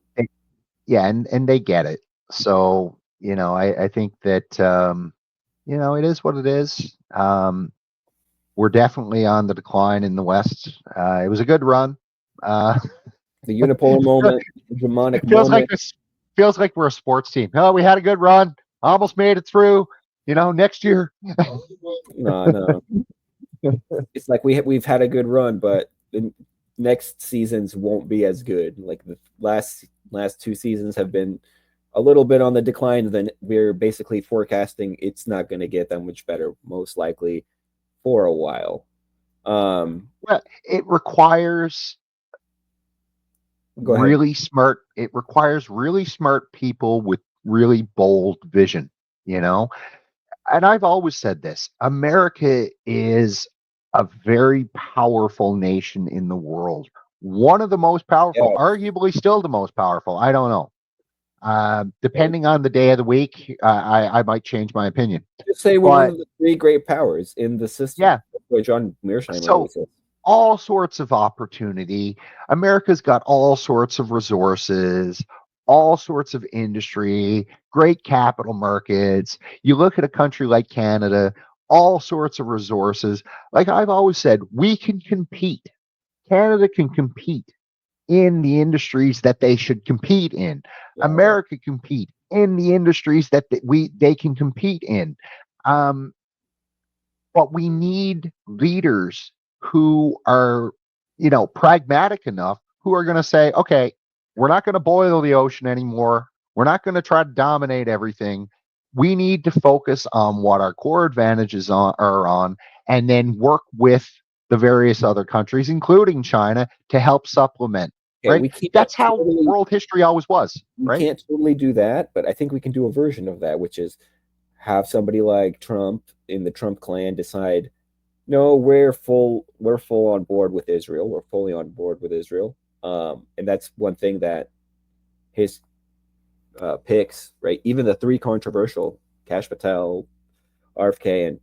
C: yeah, and they get it. So I think that it is what it is. We're definitely on the decline in the West. It was a good run. Uh,
A: The unipolar moment, the hegemonic
C: feels like
A: moment.
C: this feels like we're a sports team. Oh, we had a good run, almost made it through. Next year.
A: No. It's like we've had a good run, but the next seasons won't be as good. Like the last 2 seasons have been a little bit on the decline. Then we're basically forecasting it's not going to get that much better, most likely, for a while.
C: Well, it requires
A: Go ahead.
C: it requires really smart people with really bold vision, and I've always said this: America is a very powerful nation in the world, one of the most powerful,
A: Yeah,
C: arguably still the most powerful. I don't know. Depending on the day of the week, I might change my opinion.
A: just say we're one
C: But
A: of the 3 great powers in the system.
C: yeah,
A: That's what John Mearsheimer
C: so
A: always says.
C: all sorts of opportunity. America's got all sorts of resources, all sorts of industry, great capital markets. You look at a country like Canada, all sorts of resources. Like I've always said, we can compete. Canada can compete in the industries that they should compete in.
A: Yeah,
C: America compete in the industries that they can compete in. Um, but we need leaders who are, pragmatic enough, who are going to say, okay, we're not going to boil the ocean anymore. We're not going to try to dominate everything. We need to focus on what our core advantages are on, and then work with the various other countries, including China, to help supplement.
A: okay,
C: Right? That's how world history always was.
A: we
C: Right?
A: can't totally do that, but I think we can do a version of that, which is have somebody like Trump in the Trump clan decide, no, we're full on board with Israel. We're fully on board with Israel. And that's one thing that his picks, right? Even the 3 controversial, Kash Patel, RFK, and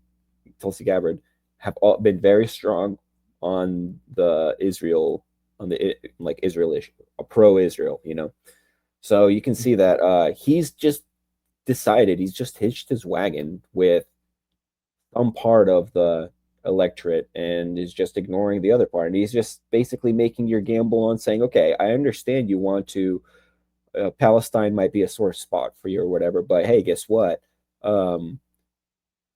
A: Tulsi Gabbard, have all been very strong on the Israel, on the like Israel issue, pro-Israel. So you can see that he's just decided, he's just hitched his wagon with some part of the electorate and is just ignoring the other part. And he's just basically making your gamble on saying, okay, I understand you want to, Palestine might be a sore spot for you or whatever, but hey, guess what? Um,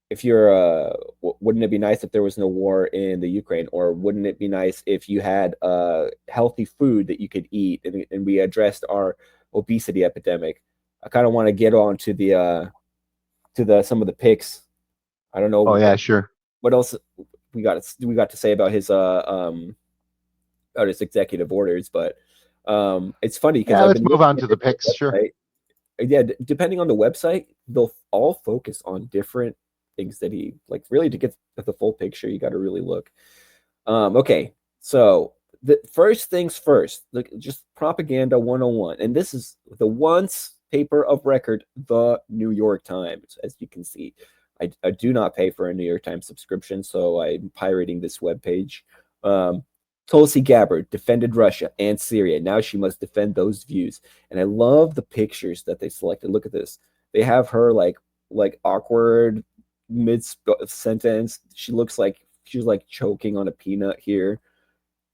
A: if you're, wouldn't it be nice if there was no war in the Ukraine? Or wouldn't it be nice if you had healthy food that you could eat and we addressed our obesity epidemic? I kind of want to get on to the some of the picks. I don't know
C: Oh yeah, sure.
A: what else we got to say about his executive orders, but it's funny because
C: Yeah,
A: I've
C: let's
A: been
C: move
A: looking
C: on
A: at
C: to the
A: his
C: picks. Sure.
A: website. Yeah, depending on the website, they'll all focus on different things that he like. Really, to get the full picture, you got to really look. Okay, so the first things first, just propaganda 101, and this is the once paper of record, the New York Times. As you can see, I do not pay for a New York Times subscription, so I'm pirating this webpage. Tulsi Gabbard defended Russia and Syria. Now she must defend those views. And I love the pictures that they selected. Look at this. They have her like awkward mid sentence. She looks like she's like choking on a peanut here.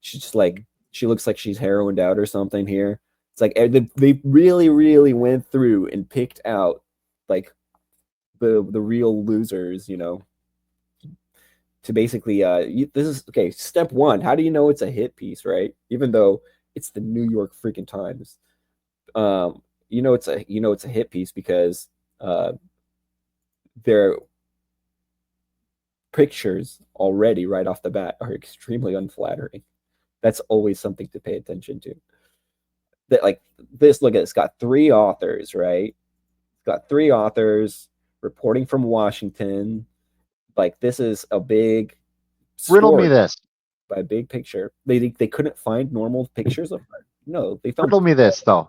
A: She's just like she looks like she's heroined out or something here. It's like they really went through and picked out like the real losers. to basically this is okay. Step one, how do you know it's a hit piece, right? Even though it's the New York freaking Times, it's a hit piece because their pictures already right off the bat are extremely unflattering. That's always something to pay attention to. That like this, look at it, it's got 3 authors, right? It's got 3 authors reporting from Washington. Like this is a big
C: Riddle me
A: story
C: this.
A: by a big picture. They couldn't find normal pictures of her. No, they found.
C: Riddle me this though.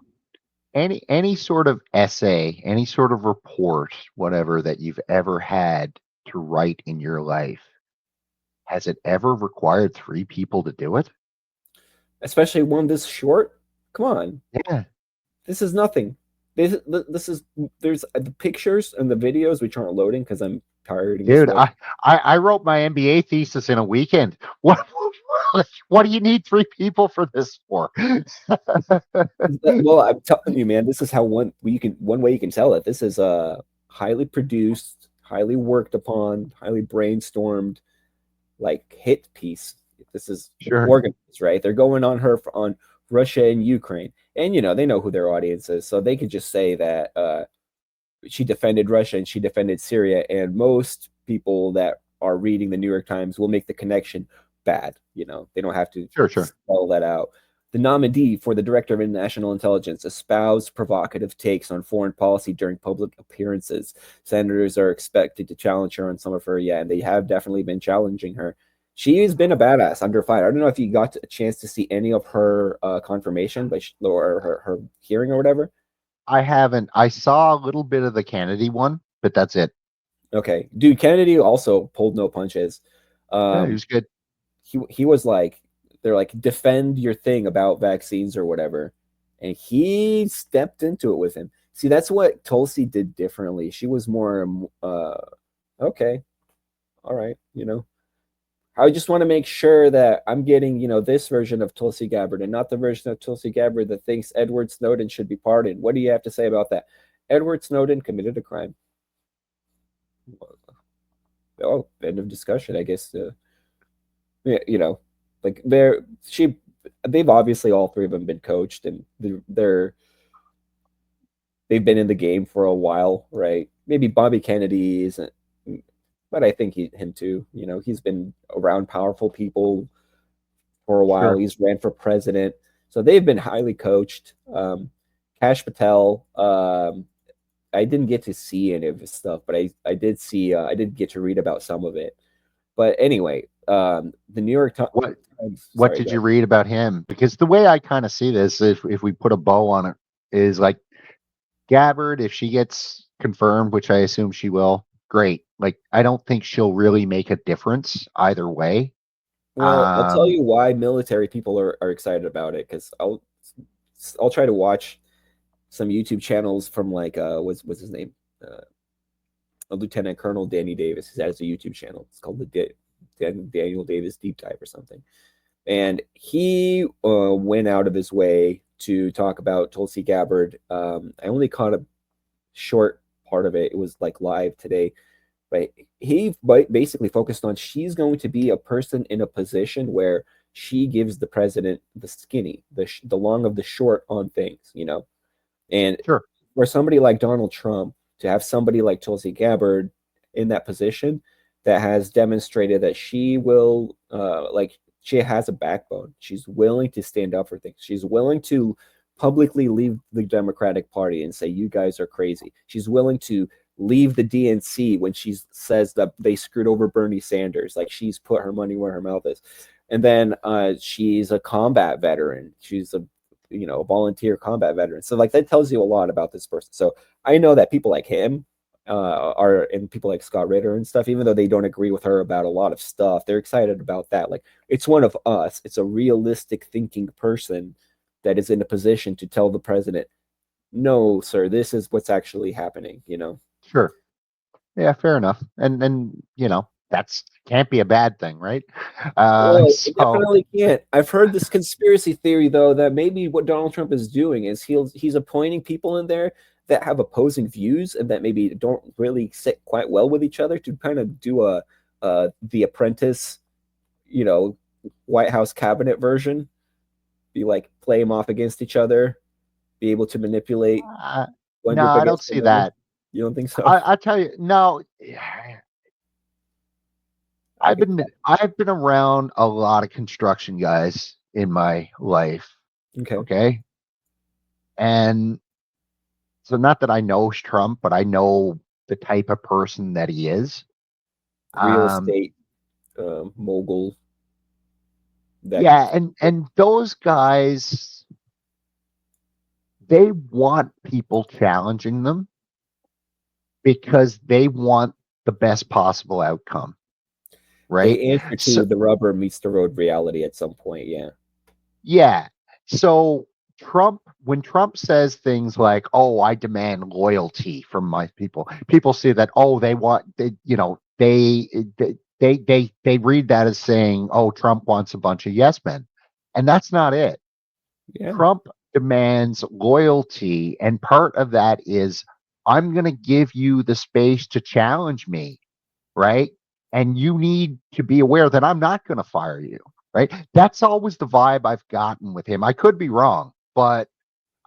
C: Any sort of essay, any sort of report, whatever that you've ever had to write in your life, has it ever required 3 people to do it?
A: Especially one this short. Come on,
C: Yeah.
A: this is nothing. There's the pictures and the videos which aren't loading because I'm tired.
C: Dude, I wrote my MBA thesis in a weekend. What do you need 3 people for this for?
A: Well, I'm telling you, man, this is how one way you can tell it. This is a highly produced, highly worked upon, highly brainstormed, like hit piece. This is
C: Sure.
A: organized, right? They're going on her on Russia and Ukraine, and they know who their audience is, so they could just say that she defended Russia and she defended Syria, and most people that are reading the New York Times will make the connection bad. They don't have to
C: Sure.
A: spell that out. The nominee for the Director of National Intelligence espoused provocative takes on foreign policy during public appearances. Senators are expected to challenge her on some of her, and they have definitely been challenging her. She has been a badass under fire. I don't know if you got a chance to see any of her confirmation or her hearing or whatever.
C: I haven't. I saw a little bit of the Kennedy one, but that's it.
A: Okay, dude, Kennedy also pulled no punches.
C: Yeah, he was good.
A: He was like, they're like, defend your thing about vaccines or whatever, and he stepped into it with him. See, that's what Tulsi did differently. She was more okay, all right, I just want to make sure that I'm getting, this version of Tulsi Gabbard and not the version of Tulsi Gabbard that thinks Edward Snowden should be pardoned. What do you have to say about that? Edward Snowden committed a crime. Oh, end of discussion, I guess. Like they've obviously all 3 of them been coached, and they've been in the game for a while, right? Maybe Bobby Kennedy isn't, but I think him too. He's been around powerful people for a while.
C: Sure.
A: He's ran for president, so they've been highly coached. Kash Patel, I didn't get to see any of his stuff, but I did see. I did get to read about some of it. But anyway, the New York Times.
C: What did you read about him? Because the way I kind of see this, if we put a bow on it, is like Gabbard, if she gets confirmed, which I assume she will, great. Like, I don't think she'll really make a difference either way.
A: Well, I'll tell you why military people are excited about it, because I'll try to watch some YouTube channels from like what's his name, Lieutenant Colonel Danny Davis. He has a YouTube channel. It's called the Daniel Davis Deep Dive or something, and he went out of his way to talk about Tulsi Gabbard. I only caught a short part of it. It was like live today. But he basically focused on she's going to be a person in a position where she gives the president the skinny, the long of the short on things, And
C: sure.
A: For somebody like Donald Trump to have somebody like Tulsi Gabbard in that position that has demonstrated that she will, she has a backbone. She's willing to stand up for things. She's willing to publicly leave the Democratic Party and say, you guys are crazy. She's willing to leave the DNC when she says that they screwed over Bernie Sanders. Like, she's put her money where her mouth is. And then she's a combat veteran. She's a volunteer combat veteran. So like that tells you a lot about this person. So I know that people like him and people like Scott Ritter and stuff, even though they don't agree with her about a lot of stuff, they're excited about that. Like, it's one of us. It's a realistic thinking person that is in a position to tell the president, no, sir, this is what's actually happening,
C: Sure. Yeah, fair enough. And that's can't be a bad thing, right?
A: Well, it definitely can't. I've heard this conspiracy theory though that maybe what Donald Trump is doing is he's appointing people in there that have opposing views and that maybe don't really sit quite well with each other to kind of do a The Apprentice, you know, White House cabinet version. Be like play them off against each other, be able to manipulate one
C: No,
A: group
C: I don't
A: against
C: see
A: another.
C: that.
A: You don't think so?
C: I tell you, no. I've been around a lot of construction guys in my life.
A: Okay.
C: Okay. And so not that I know Trump, but I know the type of person that he is.
A: Real estate mogul.
C: Yeah, and those guys, they want people challenging them because they want the best possible outcome. Right?
A: They answer to the rubber meets the road reality at some point, yeah.
C: Yeah. So when Trump says things like, "Oh, I demand loyalty from my people," people see that. Oh, they read that as saying, "Oh, Trump wants a bunch of yes men," and that's not it.
A: Yeah.
C: Trump demands loyalty, and part of that is, I'm going to give you the space to challenge me, right? And you need to be aware that I'm not going to fire you. Right. That's always the vibe I've gotten with him. I could be wrong, but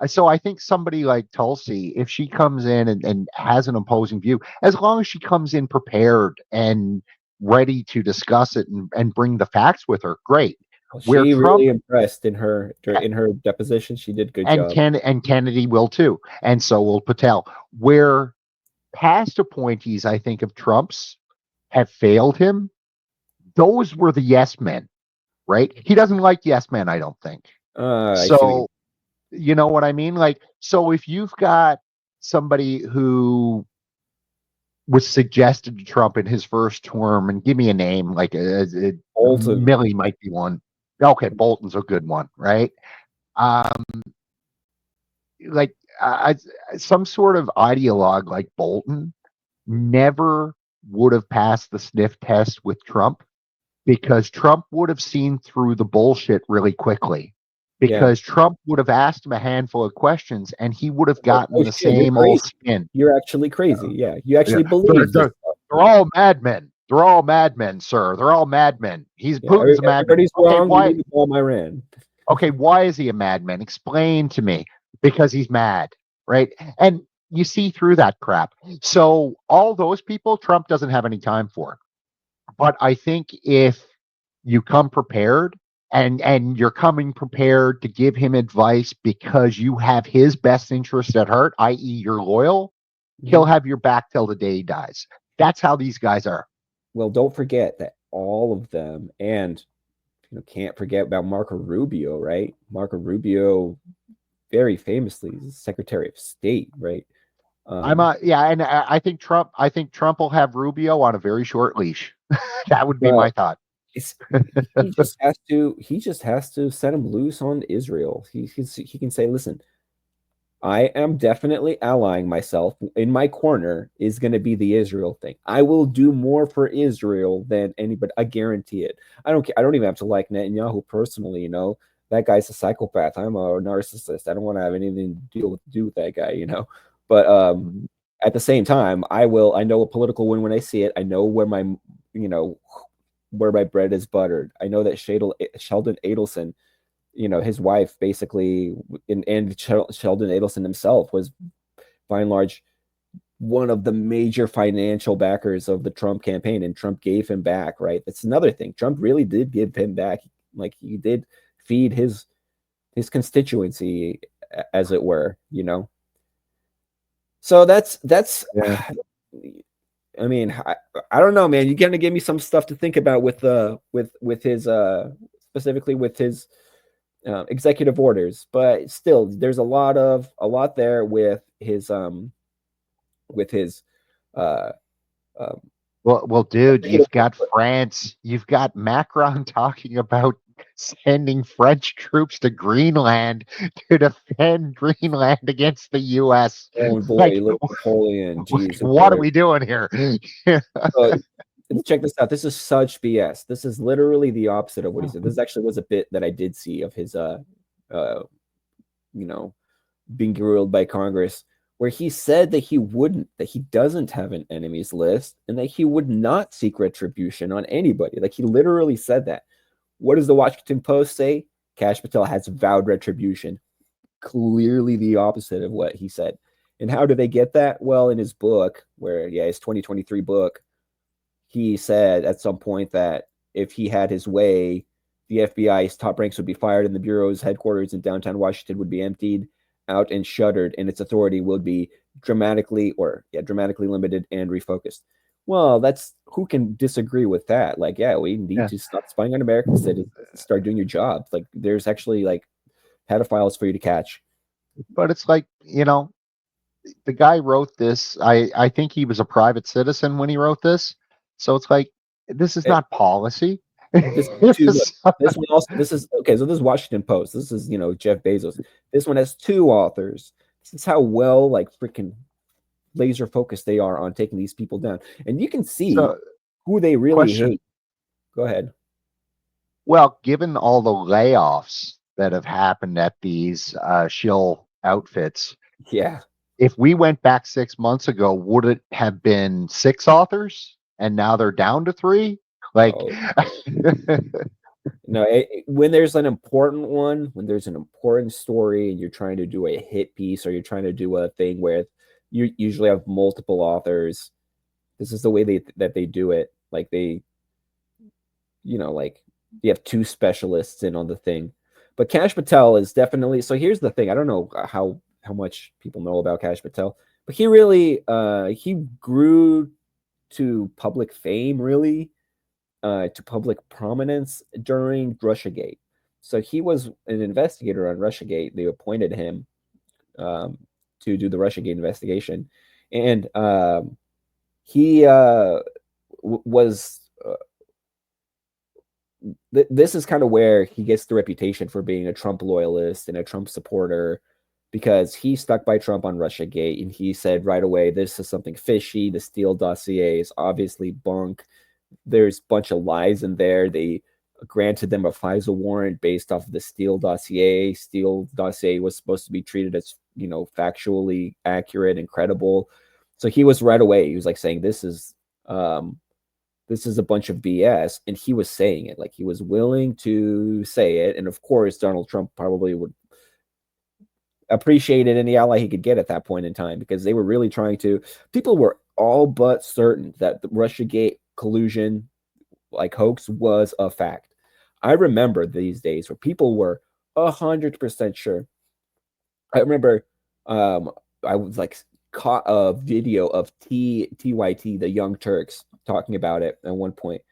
C: so I think somebody like Tulsi, if she comes in and has an opposing view, as long as she comes in prepared and ready to discuss it and bring the facts with her, great.
A: Well,
C: Where
A: she
C: Trump
A: really impressed in her deposition. She did a good job.
C: and Kennedy will too, and so will Patel. Where past appointees, I think, of Trump's have failed him, those were the yes men. Right? He doesn't like yes men, I don't think. So, you know what I mean? Like, so if you've got somebody who was suggested to Trump in his first term, and give me a name, like
A: Bolton.
C: Milley might be one. Okay, Bolton's a good one, right? Like some sort of ideologue like Bolton never would have passed the sniff test with Trump, because Trump would have seen through the bullshit really quickly, because Trump would have asked him a handful of questions and he would have gotten the same old spin.
A: You're actually crazy. Yeah. You actually believe
C: they're all madmen. They're all madmen, sir. They're all madmen. Putin's a madman.
A: Everybody's wrong. You need to bomb Iran.
C: Okay, why is he a madman? Explain to me. Because he's mad, right? And you see through that crap. So all those people, Trump doesn't have any time for. But I think if you come prepared and you're coming prepared to give him advice because you have his best interest at heart, i.e. you're loyal, he'll have your back till the day he dies. That's how these guys are.
A: Well, don't forget that all of them, and can't forget about Marco Rubio, right? Marco Rubio, very famously, is Secretary of State, right?
C: And I think Trump will have Rubio on a very short leash. That would be my thought.
A: He just has to set him loose on Israel. He can say, listen, I am definitely allying myself. In my corner is going to be the Israel thing. I will do more for Israel than anybody. I guarantee it. I don't care. I don't even have to like Netanyahu personally. That guy's a psychopath. I'm a narcissist. I don't want to have anything to do with that guy. But at the same time, I know a political win when I see it. I know where my bread is buttered. I know that Sheldon Adelson, his wife basically, and Sheldon Adelson himself was by and large one of the major financial backers of the Trump campaign, and Trump gave him back, right? That's another thing. Trump really did give him back. Like, he did feed his constituency, as it were, So that's
C: yeah.
A: I mean, I don't know, man. You're gonna give me some stuff to think about with his specifically with his executive orders, but still, there's a lot there with his
C: well, dude, you've got France, you've got Macron talking about sending French troops to Greenland to defend Greenland against the U.S.
A: Oh boy, look, Napoleon. Geez,
C: what are we doing here?
A: Check this out. This is such BS. This is literally the opposite of what he said. This actually was a bit that I did see of his being grilled by Congress, where he said that he doesn't have an enemies list, and that he would not seek retribution on anybody. Like, he literally said that. What does the Washington Post say? Kash Patel has vowed retribution. Clearly the opposite of what he said. And how do they get that? Well, in his book, his 2023 book, he said at some point that if he had his way, the FBI's top ranks would be fired and the Bureau's headquarters in downtown Washington would be emptied out and shuttered, and its authority would be dramatically limited and refocused. Well, who can disagree with that? Like, we need to stop spying on American citizens, start doing your job. Like, there's actually like pedophiles for you to catch.
C: But it's like, the guy wrote this. I think he was a private citizen when he wrote this. So it's like, this is not policy.
A: This is okay. So this is Washington Post. This is, Jeff Bezos. This one has 2 authors. This is how well, like, freaking laser focused they are on taking these people down. And you can see who they really hate. Go ahead.
C: Well, given all the layoffs that have happened at these shill outfits, if we went back 6 months ago, would it have been 6 authors and now they're down to 3? Like,
A: no, when there's an important one, when there's an important story and you're trying to do a hit piece, or you're trying to do a thing where you usually have multiple authors, this is the way that they do it. Like, they, like, you have 2 specialists in on the thing. But Kash Patel is definitely, so here's the thing. I don't know how much people know about Kash Patel, but he really, he grew to public fame, really, to public prominence during Russiagate. So he was an investigator on Russiagate. They appointed him to do the Russiagate investigation. And he was... this is kind of where he gets the reputation for being a Trump loyalist and a Trump supporter, because he stuck by Trump on Russiagate, and he said right away, this is something fishy. The Steele dossier is obviously bunk. There's a bunch of lies in there. They granted them a FISA warrant based off of the Steele dossier. Steele dossier was supposed to be treated as, factually accurate and credible. So he was right away. He was like saying, this is a bunch of BS. And he was saying it, like, he was willing to say it. And of course, Donald Trump probably would appreciate any ally he could get at that point in time, because they were really trying to, people were all but certain that the Russiagate collusion, like, hoax was a fact. I remember these days where people were 100% sure. I remember I was like caught a video of TYT, the Young Turks, talking about it at one point,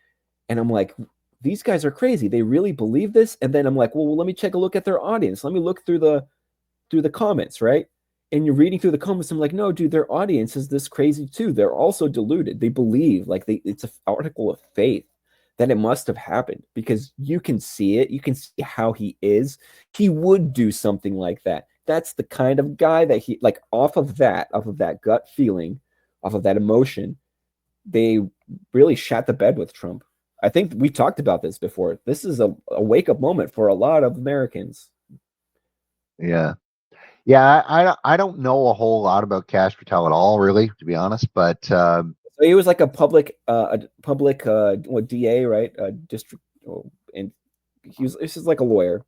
A: and I'm like, these guys are crazy. They really believe this? And then I'm like, well, let me take a look at their audience. Let me look through the comments, right? And you're reading through the comments. I'm like, no, dude, their audience is this crazy too. They're also deluded. They believe, like, it's an article of faith that it must have happened, because you can see it. You can see how he is. He would do something like that. That's the kind of guy that he, like, off of that gut feeling, off of that emotion, they really shat the bed with Trump. I think we talked about this before. This is a wake-up moment for a lot of Americans.
C: Yeah, I don't know a whole lot about Kash Patel at all, really, to be honest. But
A: so he was like a public DA, right? District, and this is like a lawyer,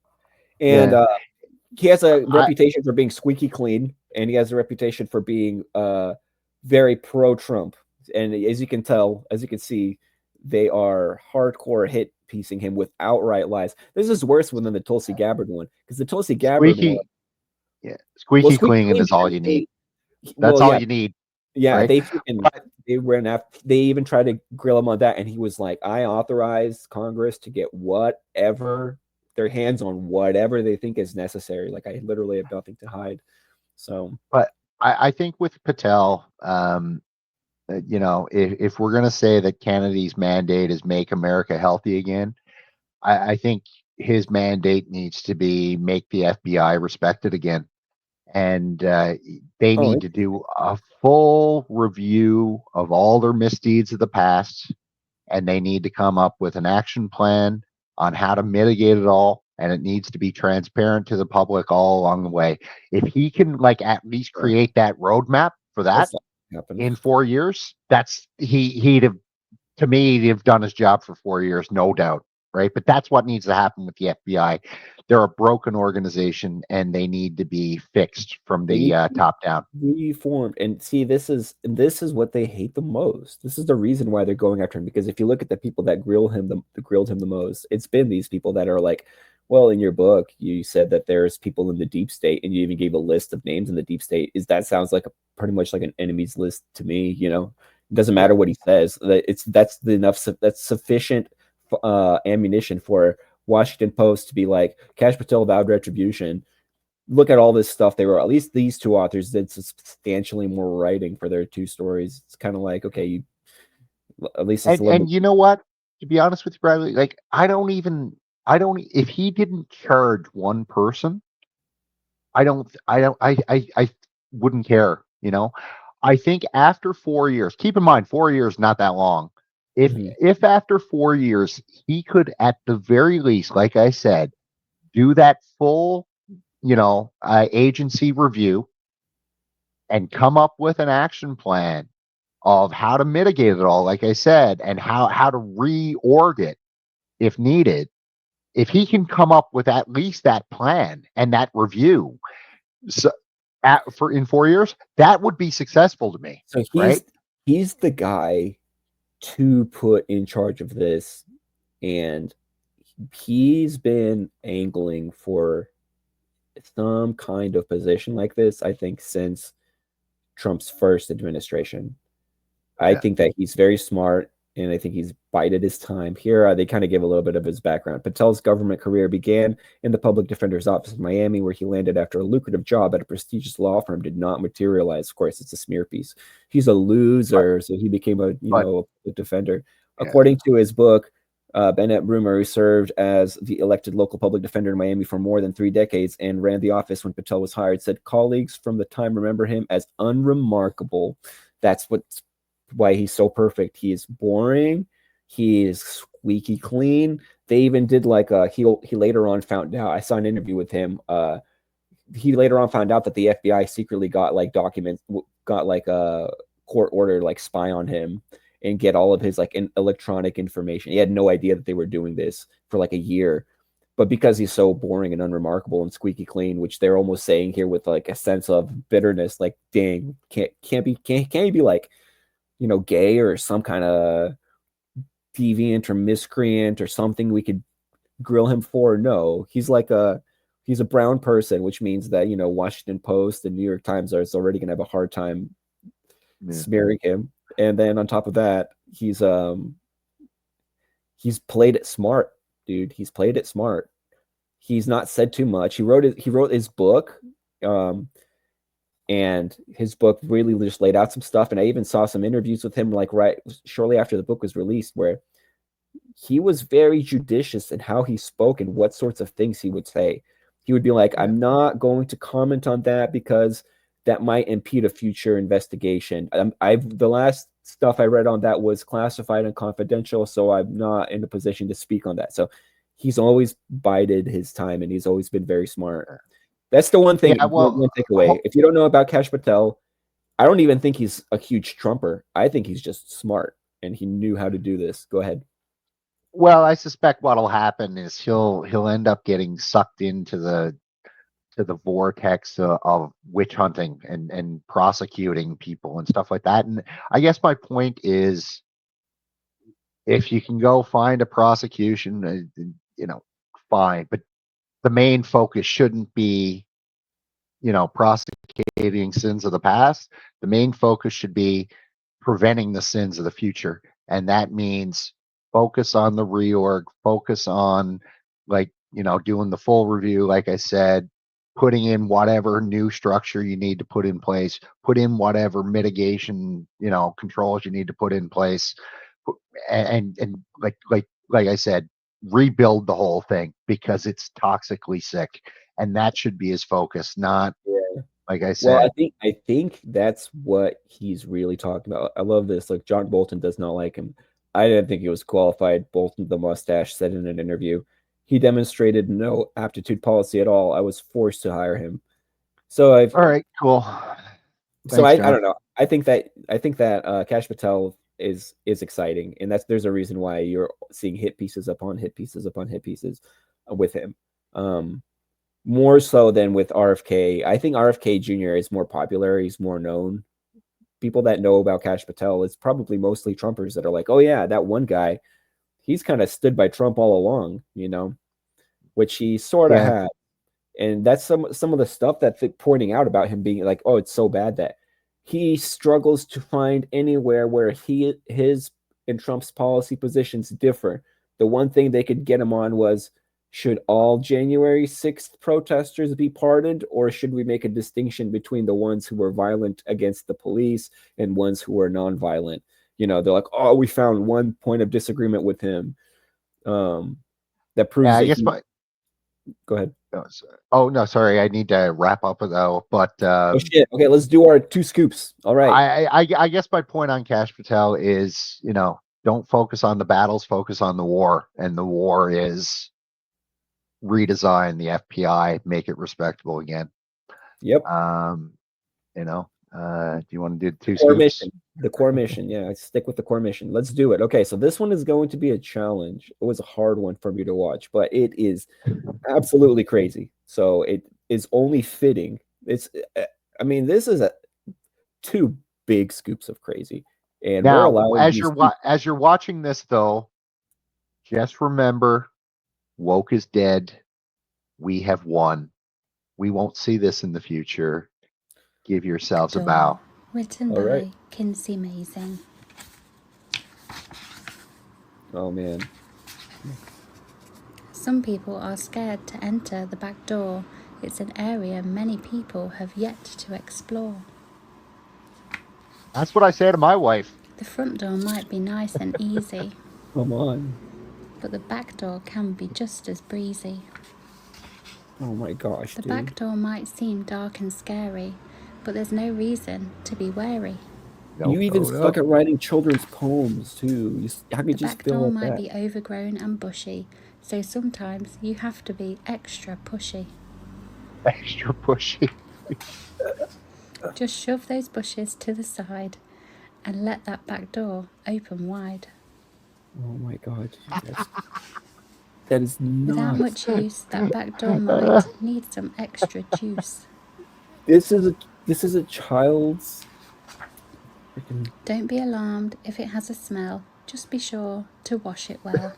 A: and he has a reputation for being squeaky clean, and he has a reputation for being very pro-Trump. And as you can see, they are hardcore hit piecing him with outright lies. This is worse than the Tulsi Gabbard one, because the Tulsi Gabbard one,
C: squeaky clean is all you need. That's all you need.
A: Yeah,
C: right?
A: they ran after. They even tried to grill him on that, and he was like, "I authorized Congress to get whatever their hands on, whatever they think is necessary. Like, I literally have nothing to hide." So,
C: but I think with Patel, if we're going to say that Kennedy's mandate is make America healthy again, I think his mandate needs to be make the FBI respected again. And they need to do a full review of all their misdeeds of the past, and they need to come up with an action plan on how to mitigate it all, and it needs to be transparent to the public all along the way. If he can like at least
A: Sure.
C: create that roadmap for that
A: That's not happened.
C: in 4 years, that's he'd have, to me, he'd have done his job for 4 years, no doubt, right? But that's what needs to happen with the FBI. They're a broken organization, and they need to be fixed from
A: They need
C: the
A: to be
C: top down.
A: reformed. And see, this is what they hate the most. This is the reason why they're going after him. Because if you look at the people that grilled him the most, it's been these people that are like, well, in your book, you said that there's people in the deep state, and you even gave a list of names in the deep state. That sounds like pretty much like an enemies list to me. It doesn't matter what he says. That's sufficient ammunition for Washington Post to be like, Kash Patel vowed retribution. Look at all this stuff they wrote. At least these two authors did substantially more writing for their two stories. It's kind of like, okay, at least it's
C: and you know what? To be honest with you, Bradley, like I don't. If he didn't charge one person, I wouldn't care. I think after 4 years, keep in mind 4 years not that long. If after 4 years he could at the very least, like I said, do that full, agency review and come up with an action plan of how to mitigate it all, like I said, and how to reorg it if needed. If he can come up with at least that plan and that review, in 4 years, that would be successful to me.
A: So he's the guy to put in charge of this, and he's been angling for some kind of position like this, I think, since Trump's first administration. I think that he's very smart, and I think he's bided his time. Here, they kind of give a little bit of his background. Patel's government career began in the public defender's office in Miami, where he landed after a lucrative job at a prestigious law firm did not materialize. Of course, it's a smear piece. He's a loser, so he became a public defender. Yeah. According to his book, Bennett Brumer, who served as the elected local public defender in Miami for more than 3 decades and ran the office when Patel was hired, said colleagues from the time remember him as unremarkable. That's why he's so perfect. He is boring. He is squeaky clean. They even did he later on found out. I saw an interview with him. He later on found out that the FBI secretly got a court order spy on him and get all of his electronic information. He had no idea that they were doing this for a year. But because he's so boring and unremarkable and squeaky clean, which they're almost saying here with a sense of bitterness, dang, can't he be gay or some kind of deviant or miscreant or something we could grill him for? No, he's he's a brown person, which means that Washington Post and New York Times are already gonna have a hard time smearing him. And then on top of that, he's played it smart, dude. He's played it smart. He's not said too much. He wrote his book, and his book really just laid out some stuff. And I even saw some interviews with him right shortly after the book was released, where he was very judicious in how he spoke and what sorts of things he would say. He would be like, I'm not going to comment on that because that might impede a future investigation. The last stuff I read on that was classified and confidential, so I'm not in a position to speak on that. So he's always bided his time, and he's always been very smart. That's the one thing. One takeaway. If you don't know about Kash Patel, I don't even think he's a huge Trumper. I think he's just smart, and he knew how to do this. Go ahead.
C: Well, I suspect what'll happen is he'll end up getting sucked into the vortex of witch hunting and prosecuting people and stuff like that. And I guess my point is, if you can go find a prosecution, fine, but the main focus shouldn't be, prosecuting sins of the past. The main focus should be preventing the sins of the future. And that means focus on the reorg, focus on doing the full review, like I said, putting in whatever new structure you need to put in place, put in whatever mitigation, controls you need to put in place. And like I said, rebuild the whole thing because it's toxically sick. And that should be his focus, not like I said.
A: Well, I think that's what he's really talking about. I love this. John Bolton does not like him. I didn't think he was qualified. Bolton, the mustache, said in an interview, he demonstrated no aptitude policy at all. I was forced to hire him. So I've
C: All right, cool.
A: so
C: Thanks,
A: I
C: John.
A: don't know. I think that Cash Patel is exciting, and there's a reason why you're seeing hit pieces upon hit pieces upon hit pieces with him. More so than with RFK. I think RFK Jr. is more popular. He's more known. People that know about Cash Patel is probably mostly Trumpers that are like, oh yeah, that one guy, he's kind of stood by Trump all along, which he sort of
C: Yeah.
A: had. And that's some of the stuff that pointing out about him being like, oh, it's so bad that he struggles to find anywhere where his and Trump's policy positions differ. The one thing they could get him on was, should all January 6th protesters be pardoned, or should we make a distinction between the ones who were violent against the police and ones who were nonviolent? They're like, oh, we found one point of disagreement with him. That proves
C: Yeah, I
A: that
C: guess
A: go ahead.
C: Oh no, sorry. I need to wrap up though. But
A: Oh shit. Okay, let's do our 2 scoops. All right.
C: I guess my point on Cash Patel is, don't focus on the battles, focus on the war, and the war is redesign the FPI, make it respectable again.
A: Yep.
C: Do you want to do 2
A: Core
C: scoops?
A: mission. The core mission. Yeah, I stick with the core mission. Let's do it. Okay, so this one is going to be a challenge. It was a hard one for me to watch, but it is absolutely crazy. So it is only fitting. This is 2 big scoops of crazy. And we're
C: Now,
A: allowing
C: as you're watching this though, just remember, woke is dead. We have won. We won't see this in the future. Give yourselves a bow.
D: Written
A: All
D: by
A: right.
D: Kinsey Mazing.
A: Oh man.
D: Some people are scared to enter the back door. It's an area many people have yet to explore.
C: That's what I say to my wife.
D: The front door might be nice and easy,
A: Come on.
D: but the back door can be just as breezy.
A: Oh my gosh,
D: The
A: dude.
D: back door might seem dark and scary, but there's no reason to be wary.
A: You even suck at writing children's poems too. How could you
D: The
A: just
D: back
A: feel
D: door
A: like
D: might
A: that?
D: be overgrown and bushy, so sometimes you have to be extra pushy.
C: Extra pushy.
D: Just shove those bushes to the side and let that back door open wide.
A: Oh my god. That is
D: Without
A: nuts.
D: much use, that back door might need some extra juice.
A: This is a child's freaking.
D: Don't be alarmed if it has a smell. Just be sure to wash it well.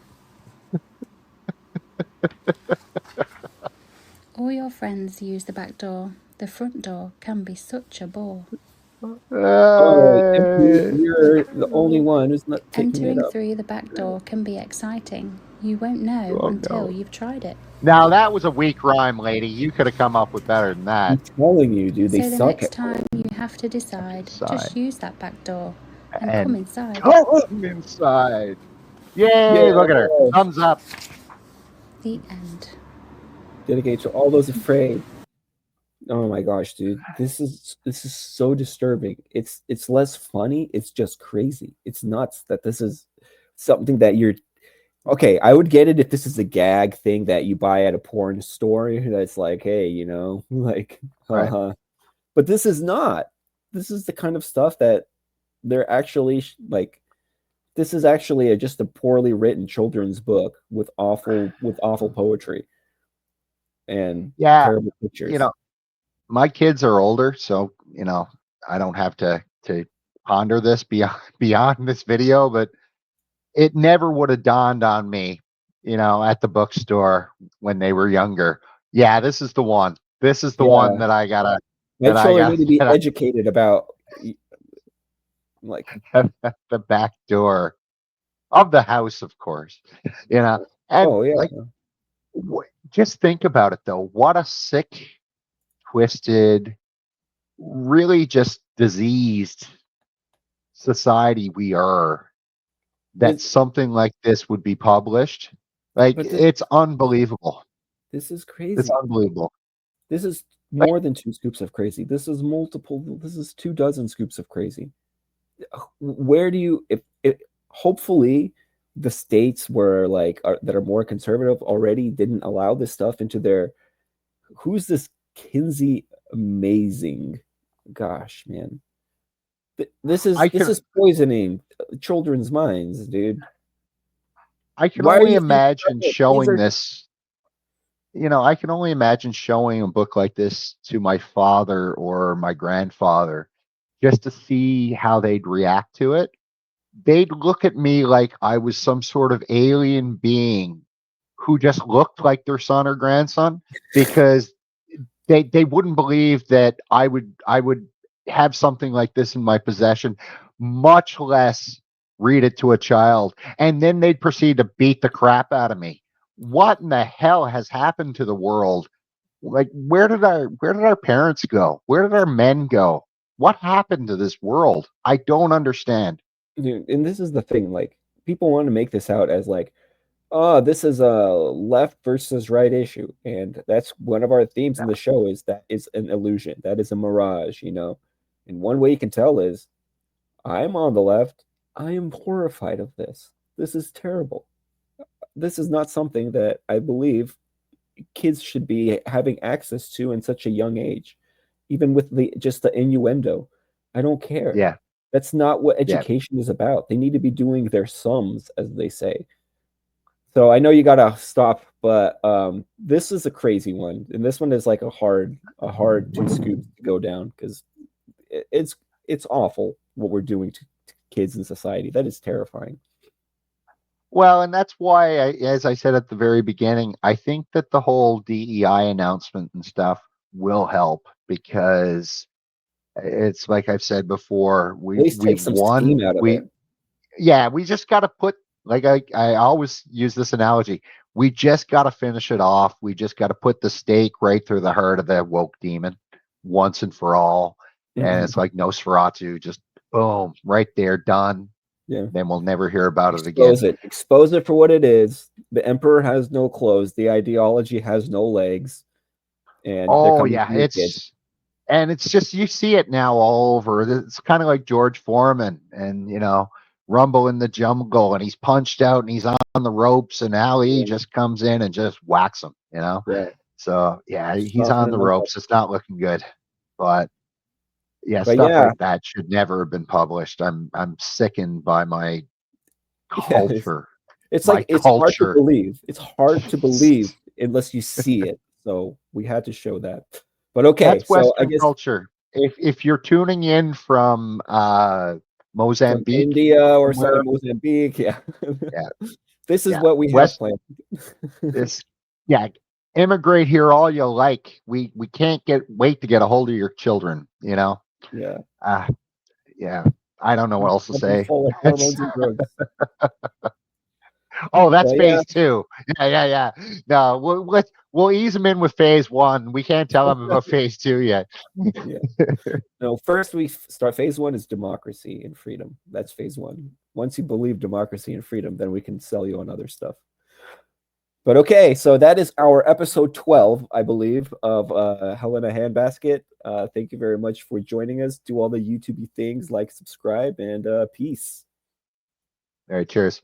D: All your friends use the back door. The front door can be such a bore.
A: You're the only one who's not taking
D: Entering
A: it up.
D: through the back door can be exciting. You won't know until you've tried it.
C: Now that was a weak rhyme, lady. You could have come up with better than that.
A: I'm telling you, dude, they
D: So the
A: suck
D: next
A: at
D: time you have to decide, just use that back door and come inside.
C: Come inside. Yay, look at her. Thumbs up.
D: The end.
A: Dedicate to all those afraid. Oh my gosh, dude. This is so disturbing. It's less funny, it's just crazy. It's nuts that this is something that you're okay. I would get it if this is a gag thing that you buy at a porn store that's like, hey, like
C: Right.
A: But this is not. This is the kind of stuff that they're actually like. This is actually just a poorly written children's book with awful poetry and terrible pictures.
C: My kids are older, so I don't have to ponder this beyond this video, but it never would have dawned on me, at the bookstore when they were younger. Yeah, this is the one. This is the one that I gotta.
A: My children need to be educated about, like
C: the back door of the house, of course. And just think about it though. What a sick, twisted, really just diseased society we are, that something like this would be published. It's unbelievable.
A: This is crazy.
C: It's unbelievable.
A: This is more than 2 scoops of crazy. This is multiple. This is 24 scoops of crazy. Where do you? If hopefully the states where that are more conservative already didn't allow this stuff into their. Who's this Kinsey Amazing? Gosh, man, this is poisoning children's minds, dude.
C: I can
A: Why are
C: only
A: you saying
C: imagine
A: these
C: showing
A: are-
C: this. I can only imagine showing a book like this to my father or my grandfather just to see how they'd react to it. They'd look at me like I was some sort of alien being who just looked like their son or grandson, because they wouldn't believe that I would have something like this in my possession, much less read it to a child. And then they'd proceed to beat the crap out of me. What in the hell has happened to the world? Like, where did our parents go? Where did our men go? What happened to this world? I don't understand.
A: Dude, and this is the thing, like, people want to make this out as like, oh, this is a left versus right issue, and that's one of our themes in the show, is that is an illusion, that is a mirage, and one way you can tell is, I'm on the left, I am horrified of this is terrible, this is not something that I believe kids should be having access to in such a young age, even with just the innuendo. I don't care.
C: Yeah.
A: That's not what
C: Yeah.
A: education is about. They need to be doing their sums, as they say. So I know you gotta stop, but this is a crazy one, and this one is like a hard two scoops to go down, because it's awful what we're doing to kids in society. That is terrifying.
C: Well, and that's why, as I said at the very beginning, I think that the whole DEI announcement and stuff will help, because it's like I've said before,
A: At least take
C: we've
A: some
C: won.
A: steam out of it.
C: Yeah, we just got to put, like I always use this analogy. We just got to finish it off. We just got to put the stake right through the heart of the woke demon once and for all. And it's like Nosferatu, just boom, right there, done.
A: Yeah.
C: Then we'll never hear about it again.
A: Expose it for what it is. The emperor has no clothes. The ideology has no legs. And
C: it's just, you see it now all over. It's kind of like George Foreman and Rumble in the Jungle, and he's punched out and he's on the ropes, and Ali just comes in and just whacks him.
A: Right.
C: So he's on the ropes. It's not looking good, but stuff like that should never have been published. I'm sickened by my culture.
A: It's hard to believe. It's hard to believe unless you see it. So we had to show that. But okay,
C: that's Western culture. If you're tuning in from Mozambique,
A: from India or southern Mozambique, this is what we have planned.
C: Immigrate here all you like. We can't wait to get a hold of your children.
A: Yeah.
C: I don't know what else to say. Oh, that's phase 2. Yeah. No, we'll ease them in with phase 1. We can't tell them about phase 2 yet.
A: No, first we start. Phase 1 is democracy and freedom. That's phase 1. Once you believe democracy and freedom, then we can sell you on other stuff. But okay, so that is our episode 12, I believe, of Hell in a Handbasket. Thank you very much for joining us. Do all the YouTube things, like, subscribe, and peace.
C: All right, cheers.